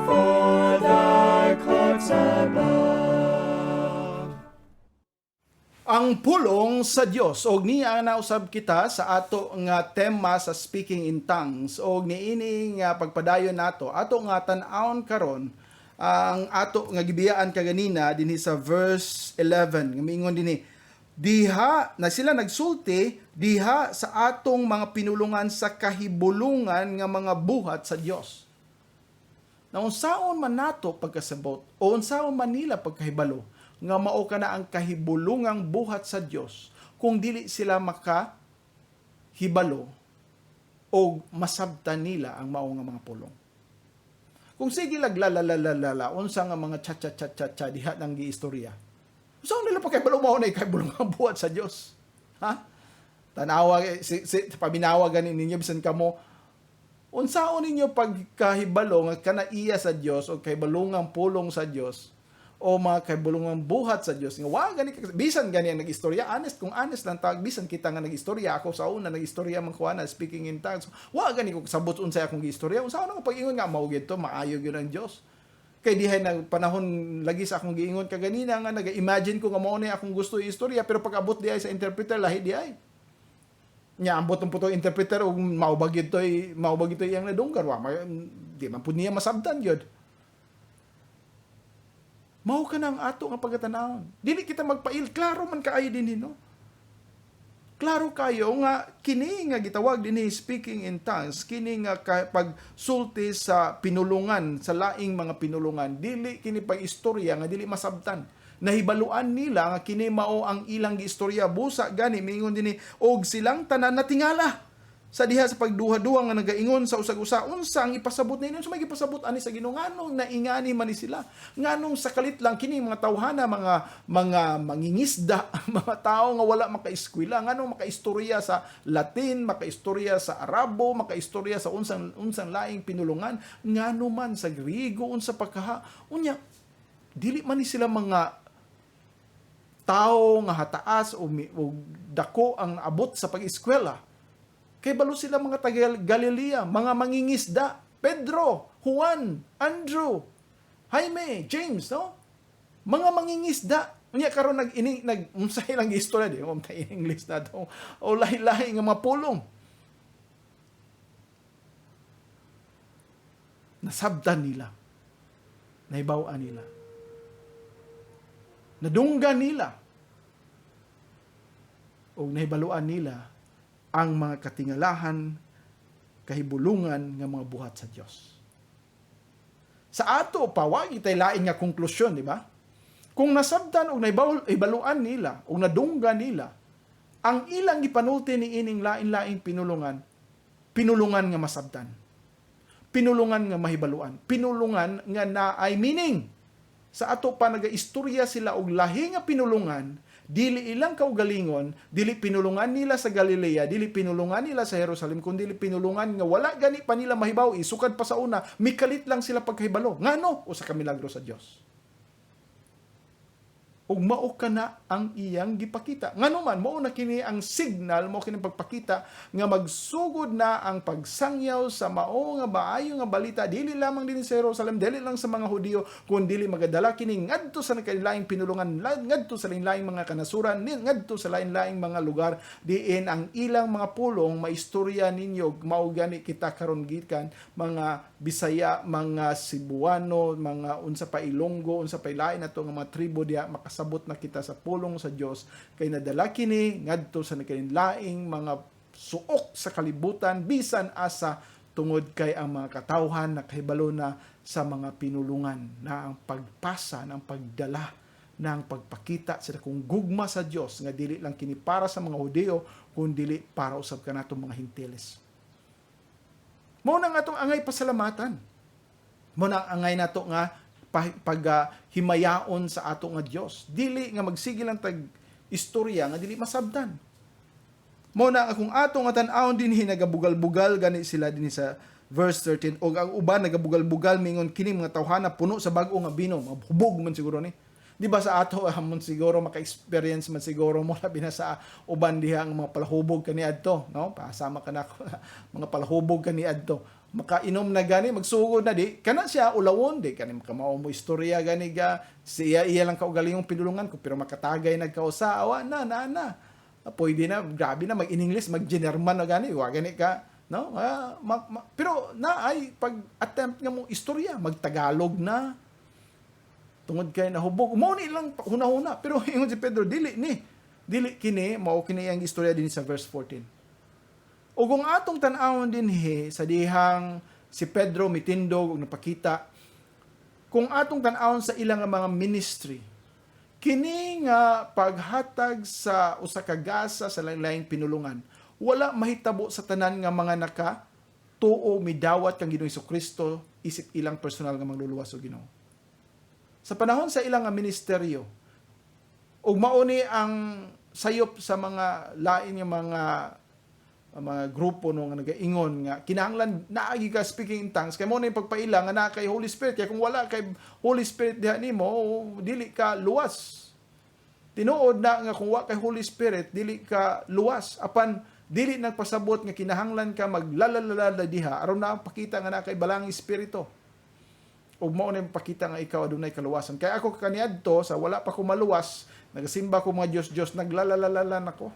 for thy courts above. Ang pulong sa Dios og niya nausab kita sa ato nga tema sa speaking in tongues og niini nga pagpadayon nato ato nga tan-awon karon ang ato nga gibiyaan kaganina dinhi sa verse 11 nga miingon dinhi, diha na sila nagsulti diha sa atong mga pinulungan sa kahibulungan nga mga buhat sa Dios. Na unsaon man nato pagkasabot o unsaon man nila pagkahibalo nga mao kana ang kahibulungang buhat sa Dios kung dili sila makahibalo o masabtan nila ang mao nga mga pulong. Kung sige laglalalala, unsa nga mga cha diha nang giistorya. Unsa nila pagkahibalo mao na kahibulungang buhat sa Dios? Ha? Tanawa paminawagan ninyo bisan kamo unsaon ninyo pagkahibalo nga kanaiya sa Dios o kahibalungang pulong sa Dios o mga kahibalungang buhat sa Dios nga wa gani bisan gani ang nagistorya kung honest lang tawag bisan kita nga nagistorya ako sa una nagistorya man ko na speaking in tongues wa gani ko sabot unsay akong gistorya unsaon nga pag-ingon nga mao gid to maayo gyud ang Dios kay dihay nang panahon lagi sa akong giingon kaganina nga naga-imagine ko nga mao ni akong gusto istorya pero pag abot diay sa interpreter lahi diay nya ambot ng puto interpreter og maubag ito iyang nadunggan wa di man pud niya masabtan gyud mao ka nang ato nga pagatanawon dili kita magpail klaro man kaayo dinhi no klaro kayo nga kini nga gitawag dinhi speaking in tongues kini nga pagsulti sa pinulungan sa laing mga pinulungan dili kini pag-istorya nga dili masabtan nahibaluan nila nga kini mao ang ilang giistorya busa gani mingon dinhi og silang tanan natingala sa diha sa pagduha-duha nga nagaingon sa usag-usa unsa ang ipasabot ninyo unsa may ipasabot ani sa Ginoo nganong naingani man ni sila nganong sakalit lang kini mga tawhana mga mangingisda mga tao nga wala makaeskwela nganong makaistorya sa Latin makaistorya sa Arabo makaistorya sa unsang laing pinulungan ngano man sa Griego unsa pagkaha unya dili man ni sila mga tao nga hataas o dako ang abot sa pag-eskwela. Kay balo sila mga taga Galilea, mga mangingisda, Pedro, Juan, Andrew, Jaime, James, no? Mga mangingisda. Unya karon unsay lang istorya di mo tay English na to. O lahi-lahi nga mga pulong. Nasabtan nila. Nahibaw-an nila. Nadunggan nila o nahibaluan nila ang mga katingalahan, kahibulungan nga mga buhat sa Dios. Sa ato pa wa itay lain nga konklusyon, di ba? Kung nasabtan o nahibaluan nila o nadunggan nila ang ilang gipanulti ni ining lain-laing pinulungan nga masabtan. Pinulungan nga mahibaluan, pinulungan nga naay meaning. Sa ato pa nagaistorya sila og lahi nga pinulungan, dili ilang kaugalingon, dili pinulungan nila sa Galilea, dili pinulungan nila sa Jerusalem, kundi dili pinulungan nga wala gani pa nila mahibaw, isukad pa sa una, mikalit lang sila pagkahibalo. Ngano? O sa kamilagro sa Dios. Ug mao kana ang iyang gipakita. Ngano man mao na kini ang signal, mao kini pagpakita nga magsugod na ang pagsangyaw sa mao nga maayo nga balita dili lamang din sa Jerusalem, dili lang sa mga Hudiyo, kundi dili magadala kini ngadto sa kanilang pinulungan, ngadto sa lain-laing mga kanasuran, ngadto sa lain-laing mga lugar diin ang ilang mga pulong maistorya ninyo mao gani kita karon gikan mga Bisaya, mga Cebuano, mga unsa pa Ilonggo, unsa pa lain nato nga mga tribo diha makasabot na kita sa pulong sa Dios kay nadala kini ngadto sa laing mga suok sa kalibutan bisan asa tungod kay ang mga katawhan nakahibalo na sa mga pinulungan na ang pagpasa ng pagdala ng pagpakita sa kung gugma sa Dios nga dili lang kini para sa mga Hudiyo kundi dili para usab kanatong mga Hintiles. Mao nang atong angay pasalamatan. Mao nang angay nato nga paghimayaon sa ato nga Dios. Dili nga magsige lang tag istorya nga dili masabtan. Mao na akong ato nga tan-awon dinhi nagabugal-bugal gani sila dinhi sa verse 13 og ang uban nagabugal-bugal mingon kini mga tawhana puno sa bag-o nga bino, mabubog man siguro ni. Di ba sa ato amon siguro maka-experience man siguro mo labi na sa uban diha ang mga palahubog kaniadto, no? Pasama ka na ako mga palahubog kaniadto. Makainom na gani magsugod na di kana siya ulawon di kani makamao mo istorya gani ga siya iya lang kaugalingong pinulungan ko pero makatagay nagkausa awa na. Pwede na grabe na mag-in-English mag-German na gani wa gani ka no pero na ay pag attempt nga mo istorya magtagalog na Tungod kay nahubog, mao ni lang huna-huna. Pero ingon si Pedro, dili kini mao kini ang istorya din sa verse 14. O kung atong tan-awon din sa dihang si Pedro mitindog og napakita, kung atong tan-awon sa ilang mga ministry, kini nga paghatag sa usa ka gasa sa lain-laing pinulungan, wala mahitabo sa tanan nga mga tuo midawat kang Ginoong Hesukristo isip ilang personal nga mangluluwas o Ginoo. Sa panahon sa ilang nga ministeryo, ug mauni ang sayop sa mga lain nga mga grupo no nga nagaingon nga kinahanglan naagi ka speaking in tongues kay mo na yung pagpaila nga na kay Holy Spirit, kay kung wala kay Holy Spirit diha nimo dili ka luwas. Tinuod na nga kung wala kay Holy Spirit dili ka luwas, apan dili nagpasabot nga kinahanglan ka maglalalala diha aron na pakita nga na kay balang espiritu. Ug mao na pakita nga ikaw adunay kaluwasan. Kay ako kaniadto sa wala pa ko maluwas, nagasimba ko mga Dios naglalalala nako.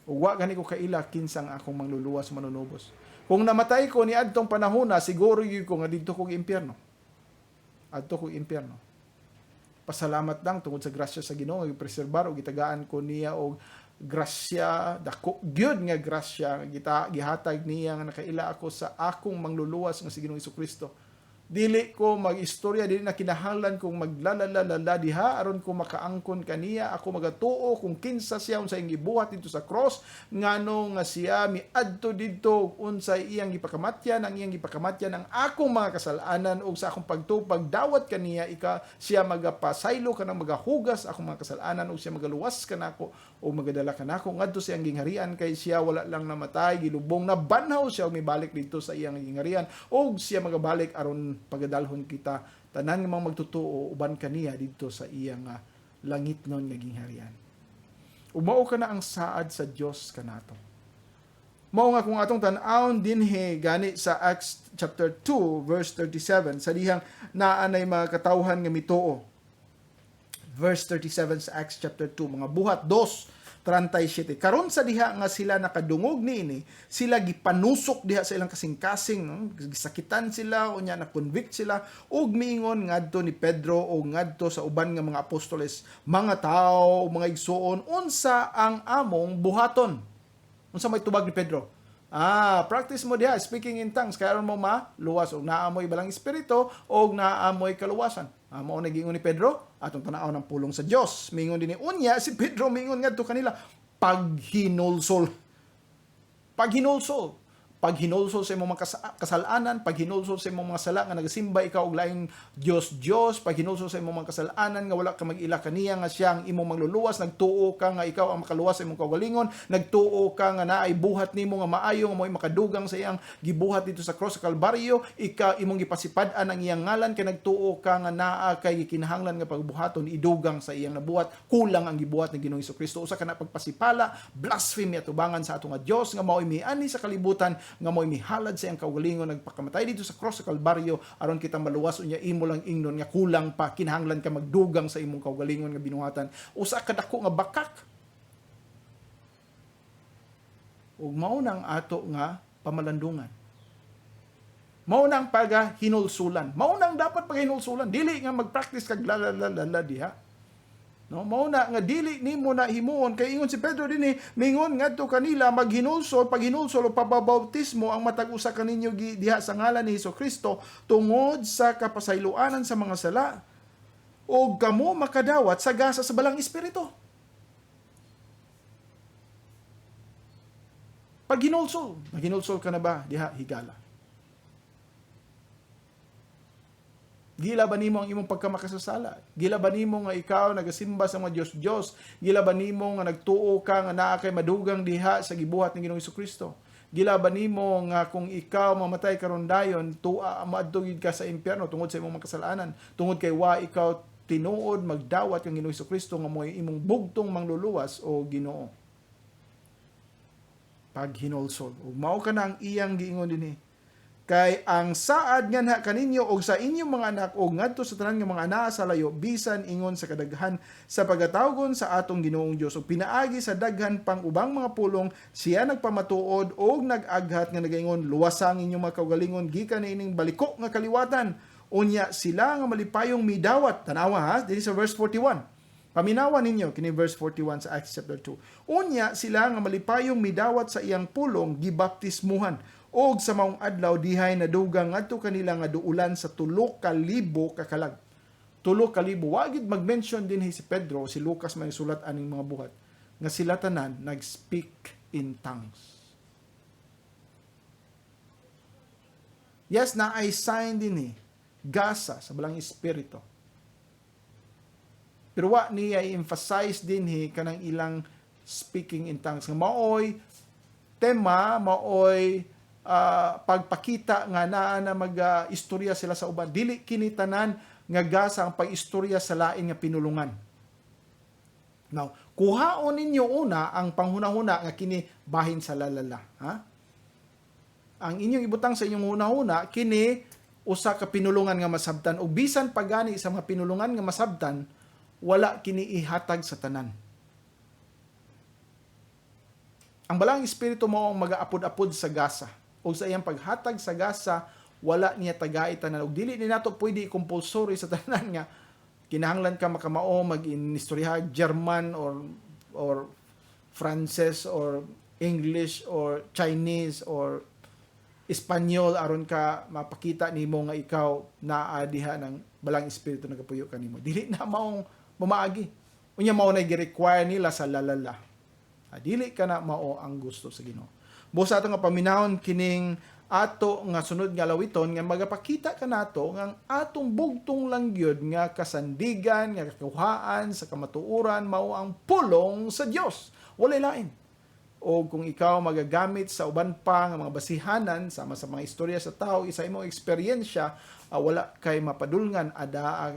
Ug wa gani ko kaila kinsang akong mangluluwas manunubos. Kung namatay ko ni adtong panahona, siguro gyud ko nga didto kog impyerno. Adto kog impyerno. Pasalamat lang tungod sa grasya sa Ginoo nga preserbar og gitagaan ko niya og grasya, dako gyud nga grasya gihatag niya nga nakaila ako sa akong mangluluwas nga si Ginoong Hesukristo. Dili ko mag-istorya, dili na kinahanglan kung maglalalala diha aron ko makaangkon kaniya, ako magatuo kung kinsa siya unsay gibuhat dito sa cross, ngano nga siya miadto didto unsay iyang gipakamatyan, ang iyang gipakamatyan ang akong mga kasalanan ug sa akong pagtupag dawat kaniya siya magapasaylo kanang magahugas akong mga kasalanan ug siya magaluwas kanako o magadala kanako ngadto sa iyang gingharian, kay siya wala lang namatay, gilubong na banhaw siya ug mibalik dito sa iyang gingharian ug siya magabalik aron pagadalhon kita tanan nga mga magtutuo uban kaniya dito sa iyang langitnon nga gingharian. Ug mao kana ang saad sa Dios kanato. Mao nga kung atong tan-awon dinhi gani sa Acts chapter 2 verse 37 sa dihang naa nay mga katawhan nga mituo. Verse 37 sa Acts chapter 2, mga buhat 2:37. Karon sa diha nga sila nakadungog niini, sila gipanusok diha sa ilang kasing-kasing, no? Gisakitan sila unya na convict sila ug miingon ngadto ni Pedro o ngadto sa uban nga mga apostoles, mga tao, mga igsoon, unsa ang among buhaton? Unsa may tubag ni Pedro? Practice mo diha speaking in tongues kay aron mo maluwas og naamoy balang espiritu og naamoy kaluwasan. Mao na giingon ni Pedro, atong tanaw ng pulong sa Dios. Mingon dinhi unya si Pedro mingon ngadto kanila paghinulsol sa imong mga kasalanan, paghinulsol sa imong mga sala nga nagasimba ikaw og laing Dios, paghinulsol sa imong mga kasalanan nga wala ka mag-ila kaniya nga siya ang imong mangluluwas, nagtuo ka nga ikaw ang makaluwas sa imong kaugalingon, nagtuo ka nga naay buhat nimo nga maayo nga mo'y makadugang sa iyang gibuhat dito sa cross sa Kalbaryo, ikaw imong gipasipad-an ang iyang ngalan kay nagtuo ka nga naa kay kinahanglan nga pagbuhaton idugang sa iyang nabuhat, kulang ang gibuhat ni Ginoong Hesukristo. Usa ka na pagpasipala, blasphemy atubangan sa atong Dios nga mao'y miani sa kalibutan nga mo'y mihalad sa iyang kaugalingon, nagpakamatay dito sa cross sa Kalbaryo aron kita maluwas unya imo lang ingnon nga kulang pa, kinahanglan ka magdugang sa imong kaugalingon nga binuhatan. Usa ka dako nga bakak. Ug mao nang ato nga pamalandungan. Mao nang pagahinulsulan. Mao nang dapat pagahinulsulan. Dili nga mag-practice kag lalalala diha. No, mao na nga dili nimo na himuon kay ingon si Pedro dinhi mingon ngadto kanila maghinulsol, paghinulsol o pababautismo ang matag usa kaninyo diha sa ngalan ni Hesukristo tungod sa kapasayloanan sa mga sala o kamo makadawat sa gasa sa balang espiritu. Maghinulsol ka na ba diha higala? Gila ba nimo ang imong pagkamakasasala? Gila ba nimo nga ikaw nagasimba sa mga Dios? Gila ba nimo nga nagtuo ka nga naa kay madugang diha sa gibuhat ni Ginoong Hesukristo? Gila ba nimo nga kung ikaw mamatay karon dayon maadto ka sa impyerno tungod sa imong makasalanan, tungod kay wa ikaw tinuod magdawat kang Ginoong Hesukristo nga mo'y imong bugtong mangluluwas o Ginoo? Paghinulsol. Ug mao kana ang iyang giingon dinhi. Kay ang saad nga na kaninyo og sa inyong mga anak og ngadto sa tanan nga mga anaa sa layo bisan ingon sa kadaghan sa pagatawgon sa atong Ginoong Dios ug pinaagi sa daghan pang ubang mga pulong siya nagpamatuod og nag-aghat nga nagaingon luwasang inyong mga kaugalingon gikan ining baliko nga kaliwatan Unya sila nga malipayong midawat. Tanawa ha, dili sa verse 41. Paminawa ninyo kini verse 41 sa Acts chapter 2. Unya sila nga malipayong midawat sa iyang pulong gibaptismuhan og sa maong adlaw dihay nadugang ngadto kanila nga duulan sa 3,000 ka kalag. 3,000. Wa gid mag-mention din si Pedro, si Lucas may sulat aning mga buhat nga sila tanan nag-speak in tongues. Yes, na ay sign din gasa sa balang espiritu. Pero wa niya i-emphasize din kanang ilang speaking in tongues nga maoy tema, maoy pagpakita nga naa na mag-istorya sila sa uban. Dili kini tanan nga gasa ang pag-istorya sa lain nga pinulungan. Now, kuhaon ninyo una ang panghuna-huna nga kini bahin sa lalala, ha? Ang inyong ibutang sa inyong huna-huna kini usa ka pinulungan nga masabtan ug bisan pagani sa mga pinulungan nga masabtan wala kini ihatag sa tanan. Ang balang espiritu mo ang mag-aapod-apod sa gasa. O sa iyang paghatag sa gasa, wala niya tagay tanan. O dili ni nato pwede compulsory sa tanan nga kinahanglan ka makamao mag-inistorya German or Frances or English or Chinese or Espanyol aron ka mapakita nimo nga ikaw naa diha ng balang espiritu nagapuyo kanimo. Dili na maong mamaagi. Unya mao na gi-require nila sa lalala. Dili ka na mao ang gusto sa Ginoo. Busa ato nga paminahon kining ato nga sunod nga lawiton nga magapakita ka nato nga atong bugtong lang gyud nga kasandigan nga kakuhaan sa kamatuoran mao ang pulong sa Dios. Walay lain. O kung ikaw magagamit sa uban pa nga mga basihanan sama sa mga istorya sa tao isa imong eksperyensya wala kay mapadulngan ada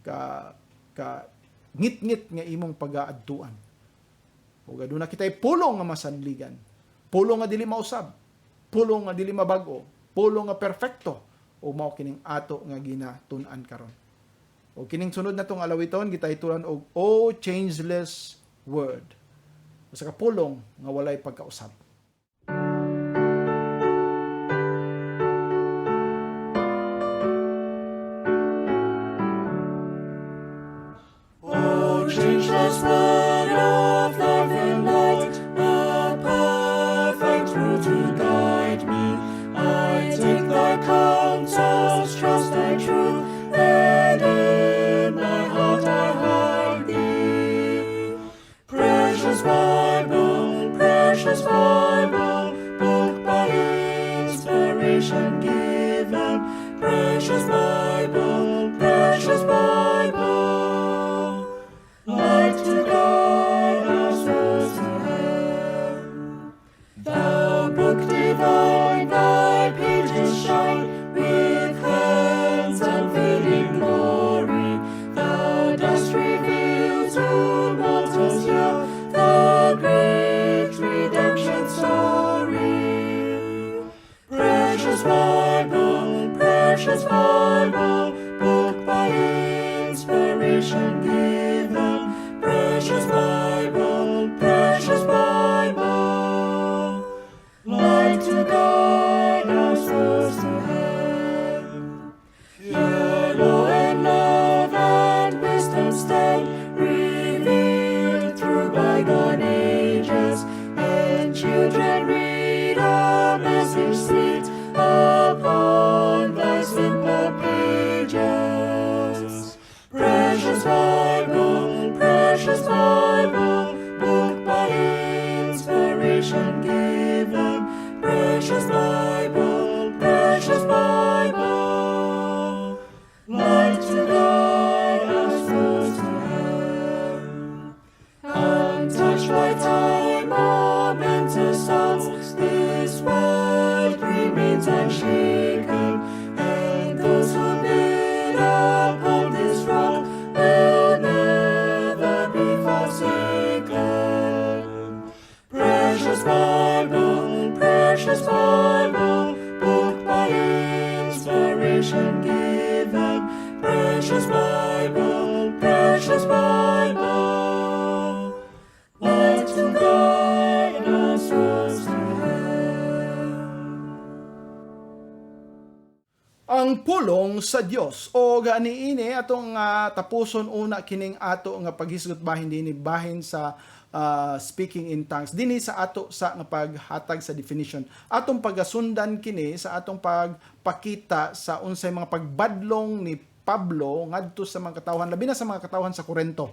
ka ngit-ngit nga imong pagaadtuan. O aduna kitay pulong nga masanligan. Pulong nga dili mausab, pulong nga dili mabago, pulong nga perfecto, o mao kining ato nga ginatun-an karon. O kining sunod natong alawiton gitahitulan og O changeless word. Usa ka pulong nga walay pagkausab. O changeless word of life and light, a perfect rule to guide me. I take thy counsels, trust thy truth, and in my heart I hide thee. Precious Bible, book by inspiration given. Precious Bible, light to guide our souls to heaven. Thou book divine, thy pages shine with heaven's unfading glory. Thou dost reveal to mortals here the great redemption story. Precious Bible, book by inspiration given. Precious Bible, light to guide our souls to heaven. Yellow and love and wisdom stand, revealed through bygone ages, and children read a message sweet upon thy simple pages. Precious ang pulong sa Dios. O gani ini atong tapuson una kining ato nga paghisgot bahin dinhi bahin sa speaking in tongues dinhi sa ato sa nga paghatag sa definition. Atong pagasundan kini sa atong pagpakita sa unsay mga pagbadlong ni Pablo ngadto sa mga katawhan labi na sa mga katawhan sa Korento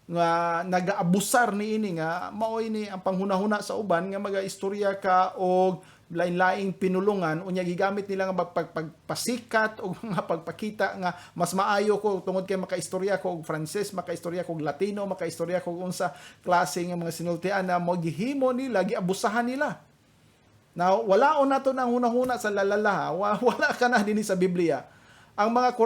nga nagaabusar ni ini nga maoy ni ang panghunahuna sa uban nga magaistorya ka og lain-laing pinulungan unya gigamit nila nga pagpasikat o nga pagpakita nga mas maayo ko tungod kay makaistorya ko og Frances, makaistorya ko og Latino, makaistorya ko og unsa klase nga mga sinultian na mo gihimo nila giabusahan nila. Now wala on nato nang hunahuna sa lalala, wala ka na dinhi sa Biblia. Ang mga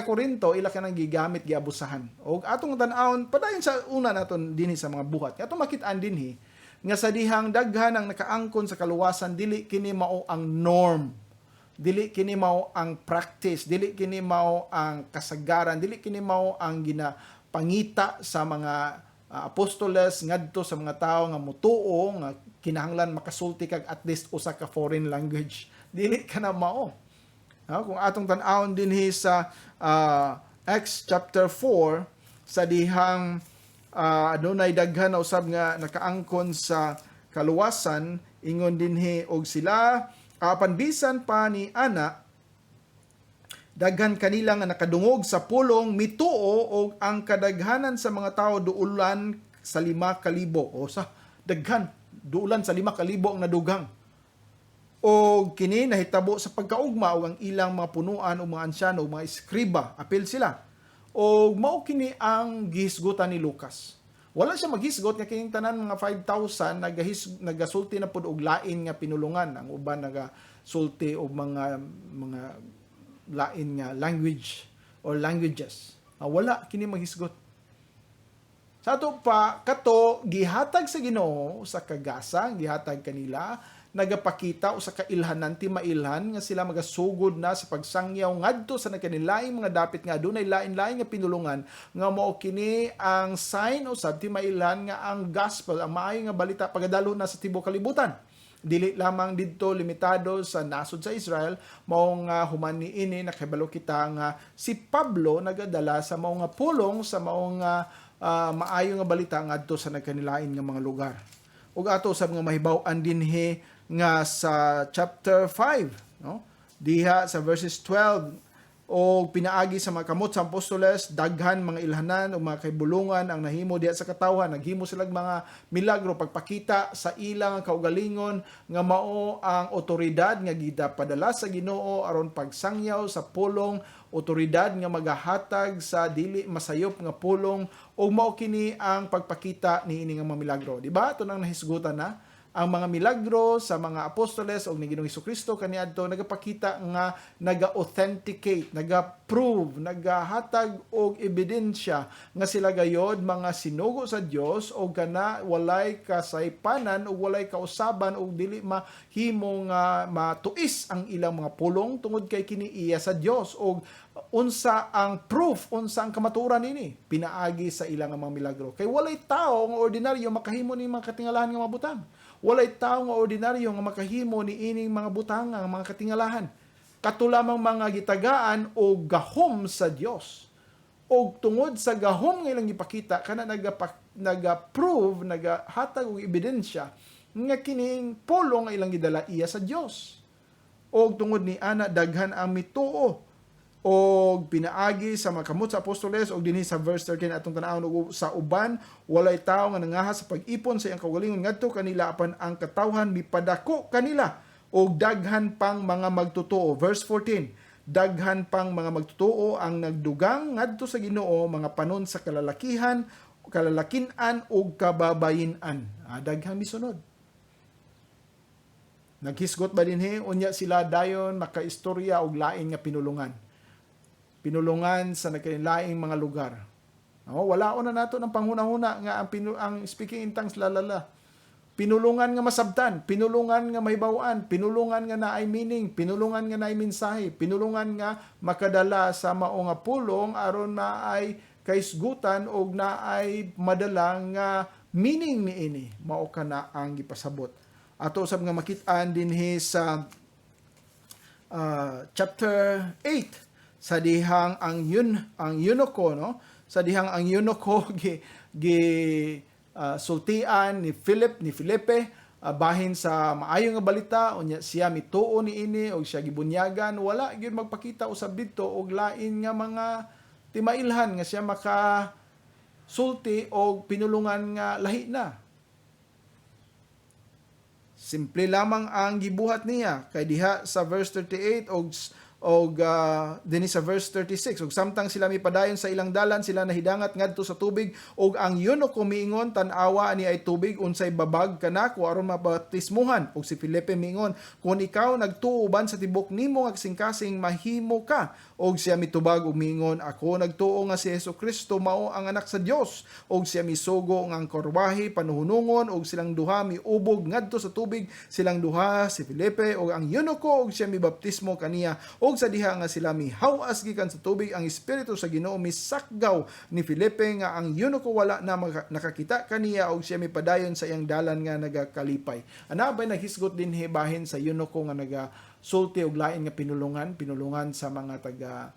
Korinto ila ka nang gigamit giabusahan. Og atong tan-awon padayon sa una naton dinhi sa mga buhat. Atong makit-an dinhi nga sa dihang daghan ang nakaangkon sa kaluwasan dili kini mao ang norm, dili kini mao ang practice, dili kini mao ang kasagaran, dili kini mao ang ginapangita sa mga apostoles ngadto sa mga tawo nga motuo nga kinahanglan makasulti kag at least usa ka foreign language, dili kana mao. Kung atong tan-awon dinhi sa Acts chapter 4 sa dihang adunay daghan na usab nga nakaangkon sa kaluwasan ingon dinhi og sila panbisan pa ni ana daghan kanila nga nakadungog sa pulong mituo og ang kadaghanan sa mga tawo duulan sa 5,000 o sa daghan duulan sa 5,000 ang nadugang. O kini nahitabo sa pagkaugma og ang ilang mga punuan o mga ansyano o mga eskriba apil sila. O mao kini ang gihisgutan ni Lucas. Wala siya maghisgot nga kining tanan mga 5,000 nagasulti na pud og lain nga pinulungan, ang uban nagasulti og mga lain nga language or languages. Wala kini maghisgot. Sa ato pa kato gihatag sa Ginoo sa kagasa, gihatag kanila nagapakita o sa kailhanan ti mailhan nga sila magasugod na sa pagsangyaw ngadto sa nakanilaing mga dapit nga adunay lain-lain nga pinulungan nga mao kini ang sign o sa ti mailhan nga ang gospel, ang maayo nga balita pagadalo na sa tibuok kalibutan. Dili lamang didto limitado sa nasod sa Israel, mao nga human niini nakahibalo kita nga si Pablo nagadala sa mao nga pulong sa mao nga maayo nga balita ngadto sa nakanilain nga mga lugar. Ug ato usab nga mahibaw-an dinhi nga sa chapter 5, no? Diha sa verses 12 o pinaagi sa mga kamot sa apostoles, daghan mga ilhanan o mga kaibulungan ang nahimo diha sa katawhan, naghimo sila mga milagro pagpakita sa ilang kaugalingon nga mao ang otoridad nga gidapadala sa Ginoo aron pagsangyaw sa pulong, otoridad nga magahatag sa dili masayop nga pulong o mao kini ang pagpakita niini nga mga milagro. Di ba? Ito nang nahisgutan na ang mga milagro sa mga apostoles o ni Ginoong Hesukristo kaniadto nagapakita nga naga-authenticate, naga-prove, nagahatag og ebidensya nga sila gayod mga sinugo sa Dios o kana walay kasaypanan o walay kausaban o dili mahimo nga matuis ang ilang mga pulong tungod kay kini iya sa Dios o unsa ang proof, unsa ang kamaturan nini pinaagi sa ilang mga milagro. Kay walay tao nga ordinaryo makahimo ni mga katingalahan nga mabutang. Walay tao nga ordinaryo nga makahimo ni ining mga butang nga mga katingalahan. Katulamang mga gitagaan o gahom sa Dios. O tungod sa gahom nga ilang gipakita kana naga-prove, nagahatag og ebidensya nga kining pulong nga ilang gidala iya sa Dios. O tungod ni ana daghan ang mituo o pinaagi sa mga kamot sa apostoles o dinhi sa verse 13 atong tan-awon sa uban walay tawo nga nangahas sa pag-ipon sa iyang kaugalingon ngadto kanila apan ang katawhan mipadako kanila og daghan pang mga magtutuo. Verse 14, daghan pang mga magtutuo ang nagdugang ngadto sa Ginoo mga panon sa kalalakihan, kalalakin-an ug kababayin-an. Daghang misunod. Naghisgot ba dinhi unya sila dayon makaistorya og lain nga pinulungan sa nakanilaing mga lugar. Wala na nato ng panghuna-huna nga ang speaking in tongues lalala. Pinulungan nga masabtan, pinulungan nga mahibaw-an, pinulungan nga naay meaning, pinulungan nga naay mensahe, pinulungan nga makadala sa mao nga pulong aron naay kaisgutan og naay madala nga meaning niini. Mao kana ang gipasabot. Ato usab nga makit-an dinhi sa chapter 8 sa dihang ang eunuko, no, sa dihang ang eunuko sultian ni Filipe bahin sa maayo nga balita unya siya mituo ni ini og siya gibunyagan, wala gyud magpakita usab didto og lain nga mga timailhan nga siya maka sulti og pinulungan nga lahi na. Simple lamang ang gibuhat niya kay diha sa verse 38 og dinhi sa verse 36, ug samtang sila mipadayon sa ilang dalan, sila nahidangat ngadto sa tubig, og ang eunuko miingon, tan-awa ni ay tubig, unsay babag kanako aron mabaptismuhan. Og si Felipe miingon, kung ikaw nagtuo uban sa tibok nimo nga kasing-kasing, mahimo ka. Og siya mitubag og miingon, ako nagtuo nga si Jesucristo mao ang anak sa Dios. Og siya misugo nga ang karwahe panuhunungon, og silang duha miubog ngadto sa tubig, silang duha, si Felipe og ang eunuko, og siya mibaptismo kaniya. Og sa diha nga sila mihawas gikan sa tubig, ang espiritu sa Ginoo misakgaw ni Felipe nga ang eunuko wala na nakakita kaniya, og siya mipadayon sa iyang dalan nga nagakalipay. Ana bay naghisgot din bahin sa eunuko nga nagasulti og lain nga pinulungan sa mga taga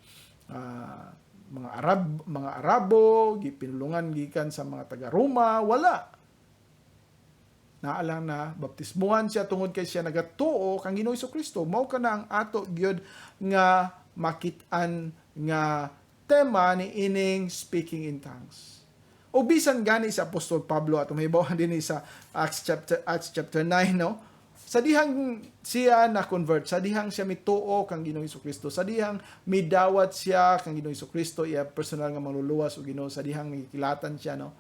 mga Arabo, pinulungan gikan sa mga taga Roma, wala. Naalang na baptismuhan siya tungod kay siya nagatuo kang Ginoong Jesucristo. Mao kana ang ato gyud nga makit-an nga tema ni ining speaking in tongues. O bisan gani sa Apostol Pablo at mahibawan din sa Acts chapter 9, no? Sa dihang siya na convert, sa dihang siya mituo kang Ginoong Jesucristo, sa dihang midawat siya kang Ginoong Jesucristo, iya personal nga mangluluwas o Ginoo, sa dihang kilatan siya, no?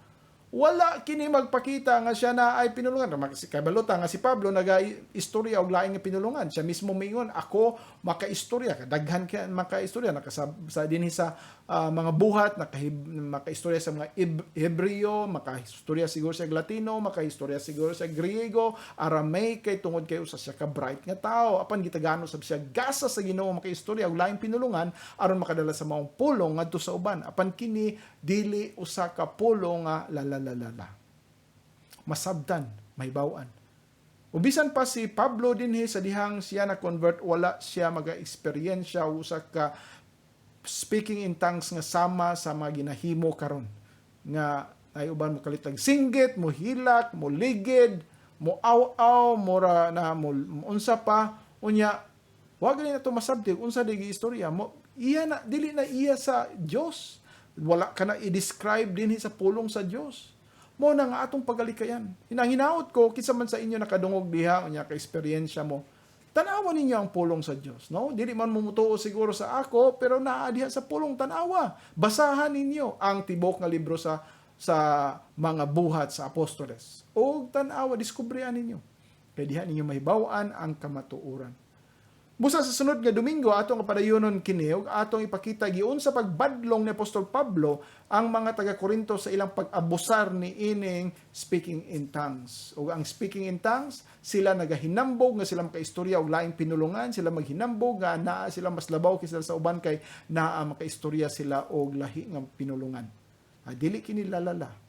Wala kini magpakita nga siya na ay pinulungan. Kabalota nga si Pablo naga-istorya og lain nga pinulungan. Siya mismo mingon, ako makaistorya, daghan ka makaistorya, sa dinhi sa mga buhat, makaistorya sa mga Hebreo, makaistorya siguro sa Latino, makaistorya siguro sa Griego, Aramaic, kay tungod kay usa siya ka bright nga tao. Apan gitagano sab siya gasa sa Ginoo makaistorya og lain pinulungan aron makadala sa maong pulong ngadto sa uban. Apan kini dili usa ka pulong nga masabtan, mahibaw-an. Ubisan pa si Pablo dinhi sa dihang siya na convert, wala siya maga-eksperyensya usa ka speaking in tongues nga sama sa mga ginahimo karon. Nga ay uban mo kalitag singgit, mo hilak, mo ligid, mo aw-aw, mora na mo unsa pa unya. Wa gani nato masabti unsa digi istorya mo. Iya na dili na iya sa Dios. Wala ka na i-describe dinhi sa pulong sa Dios. Mo na nga atong pagalikayan. Hinahinaot ko kinsa man sa inyo nakadungog diha unya ka eksperyensya mo. Tanawa ninyo ang pulong sa Dios, no? Dili man mumutuo siguro sa ako, pero naa diha sa pulong tanawa. Basahan ninyo ang tibok nga libro sa mga buhat sa apostoles. O tanawa, diskubrihan ninyo. Kaya diha ninyo mahibaw-an ang kamatuoran. Busa sa sunod nga Domingo, atong padayonon kini ug atong ipakita giun sa pagbadlong ni Apostol Pablo ang mga taga-Korinto sa ilang pag-abusar ni ining speaking in tongues. Ug ang speaking in tongues, sila nagahinambog nga sila makaistorya og laing pinulungan, sila maghinambog nga naa sila mas labaw kaysa sa uban kay naa makaistorya sila og lahi nga pinulungan. Dili kini lalala.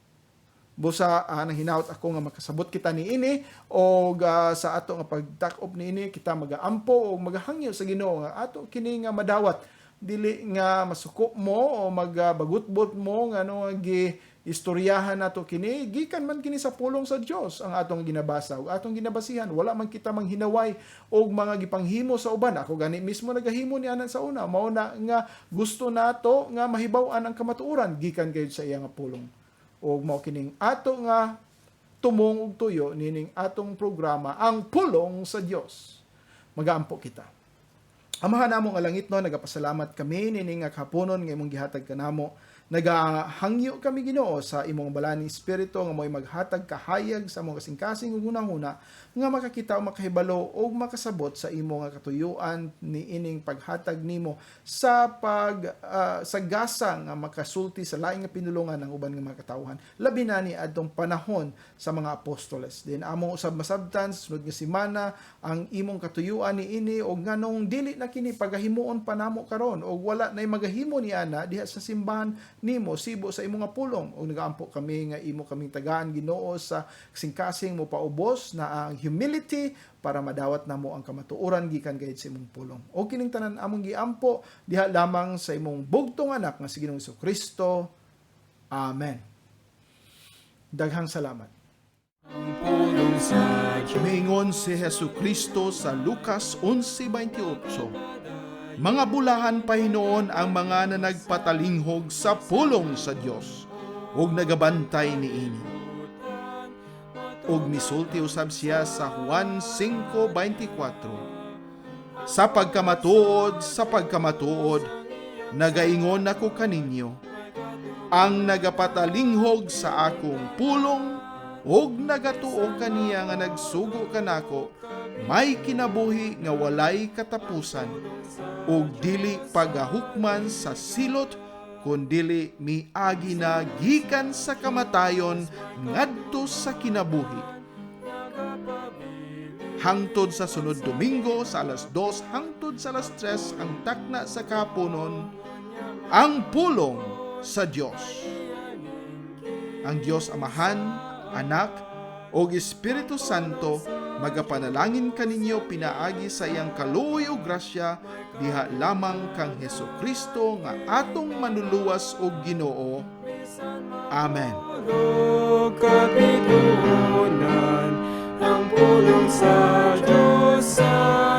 Busa nang hinaut ako nga makasabot kita ni ini o sa ato nga pagtakop ni ini kita magaampo o magahangyo sa Ginoo nga ato kini nga madawat, dili nga masuko mo o magbagutbot mo nga ano gi istoryahan nato kini gikan man kini sa pulong sa Dios ang atong ginabasa ug atong ginabasihan. Wala man kita manghinaway og mga gipanghimo sa uban. Ako gani mismo nagahimo ni anan sa una, mao na nga gusto nato nga mahibaw-an ang kamatuoran gikan gayud sa iya nga pulong. O mao kining ato nga tumong ug tuyo nining atong programa ang pulong sa Dios. Magaampo kita. Amahan namo nga langit, no, nagapasalamat kami nining nga kahaponon nga imong gihatag kanamo. Nagahangyo kami Ginoo sa imong balaning espiritu nga mo'y maghatag kahayag sa among kasing-kasing ug hunahuna nga makakita o makahibalo o makasabot sa imong nga katuyuan ni ining paghatag nimo sa sa gasa nga makasulti sa laing nga pinulungan ng uban nga mga katawhan. Labi na ni adtong panahon sa mga apostoles. Din among usab masabtan sa sunod nga semana ang imong katuyuan ni ini og nganong dili na kini pagahimuon pa namo karon og wala nay magahimo ni ana diha sa simbahan nimo sibo sa imong nga pulong. Og nagaampo kami nga imo kaming tagaan Ginoo sa kasing-kasing mo paubos na ang humility para madawat namo ang kamatuoran gikan gayud sa imong pulong. Og kining tanan among giampo diha lamang sa imong bugtong anak nga si Ginoong Kristo. Amen. Daghang salamat. Pulong sa Diyos. Mingon si Jesucristo sa Lucas 11:28. Mga bulahan pa hinoon ang mga na nagpatalinghog sa pulong sa Dios ug nagabantay niini. Ug misulti usab siya sa Juan 5:24. Sa pagkamatuod, nagaingon ako kaninyo, ang nagapatalinghog sa akong pulong og nagatuo kaniya nga nagsugo kanako, may kinabuhi nga walay katapusan, og dili pagahukman sa silot, kundili miagi na gikan sa kamatayon ngadto sa kinabuhi. Hangtod sa sunod Domingo sa alas 2 hangtod sa alas 3 ang takna sa kahaponon, ang pulong sa Dios. Ang Dios Amahan, Anak, o Espiritu Santo, magapanalangin kaninyo pinaagi sa iyang kaluoy o grasya, diha lamang kang Hesukristo nga atong manuluwas o Ginoo. Amen. Kapitunan ang pulong sa Diyos sa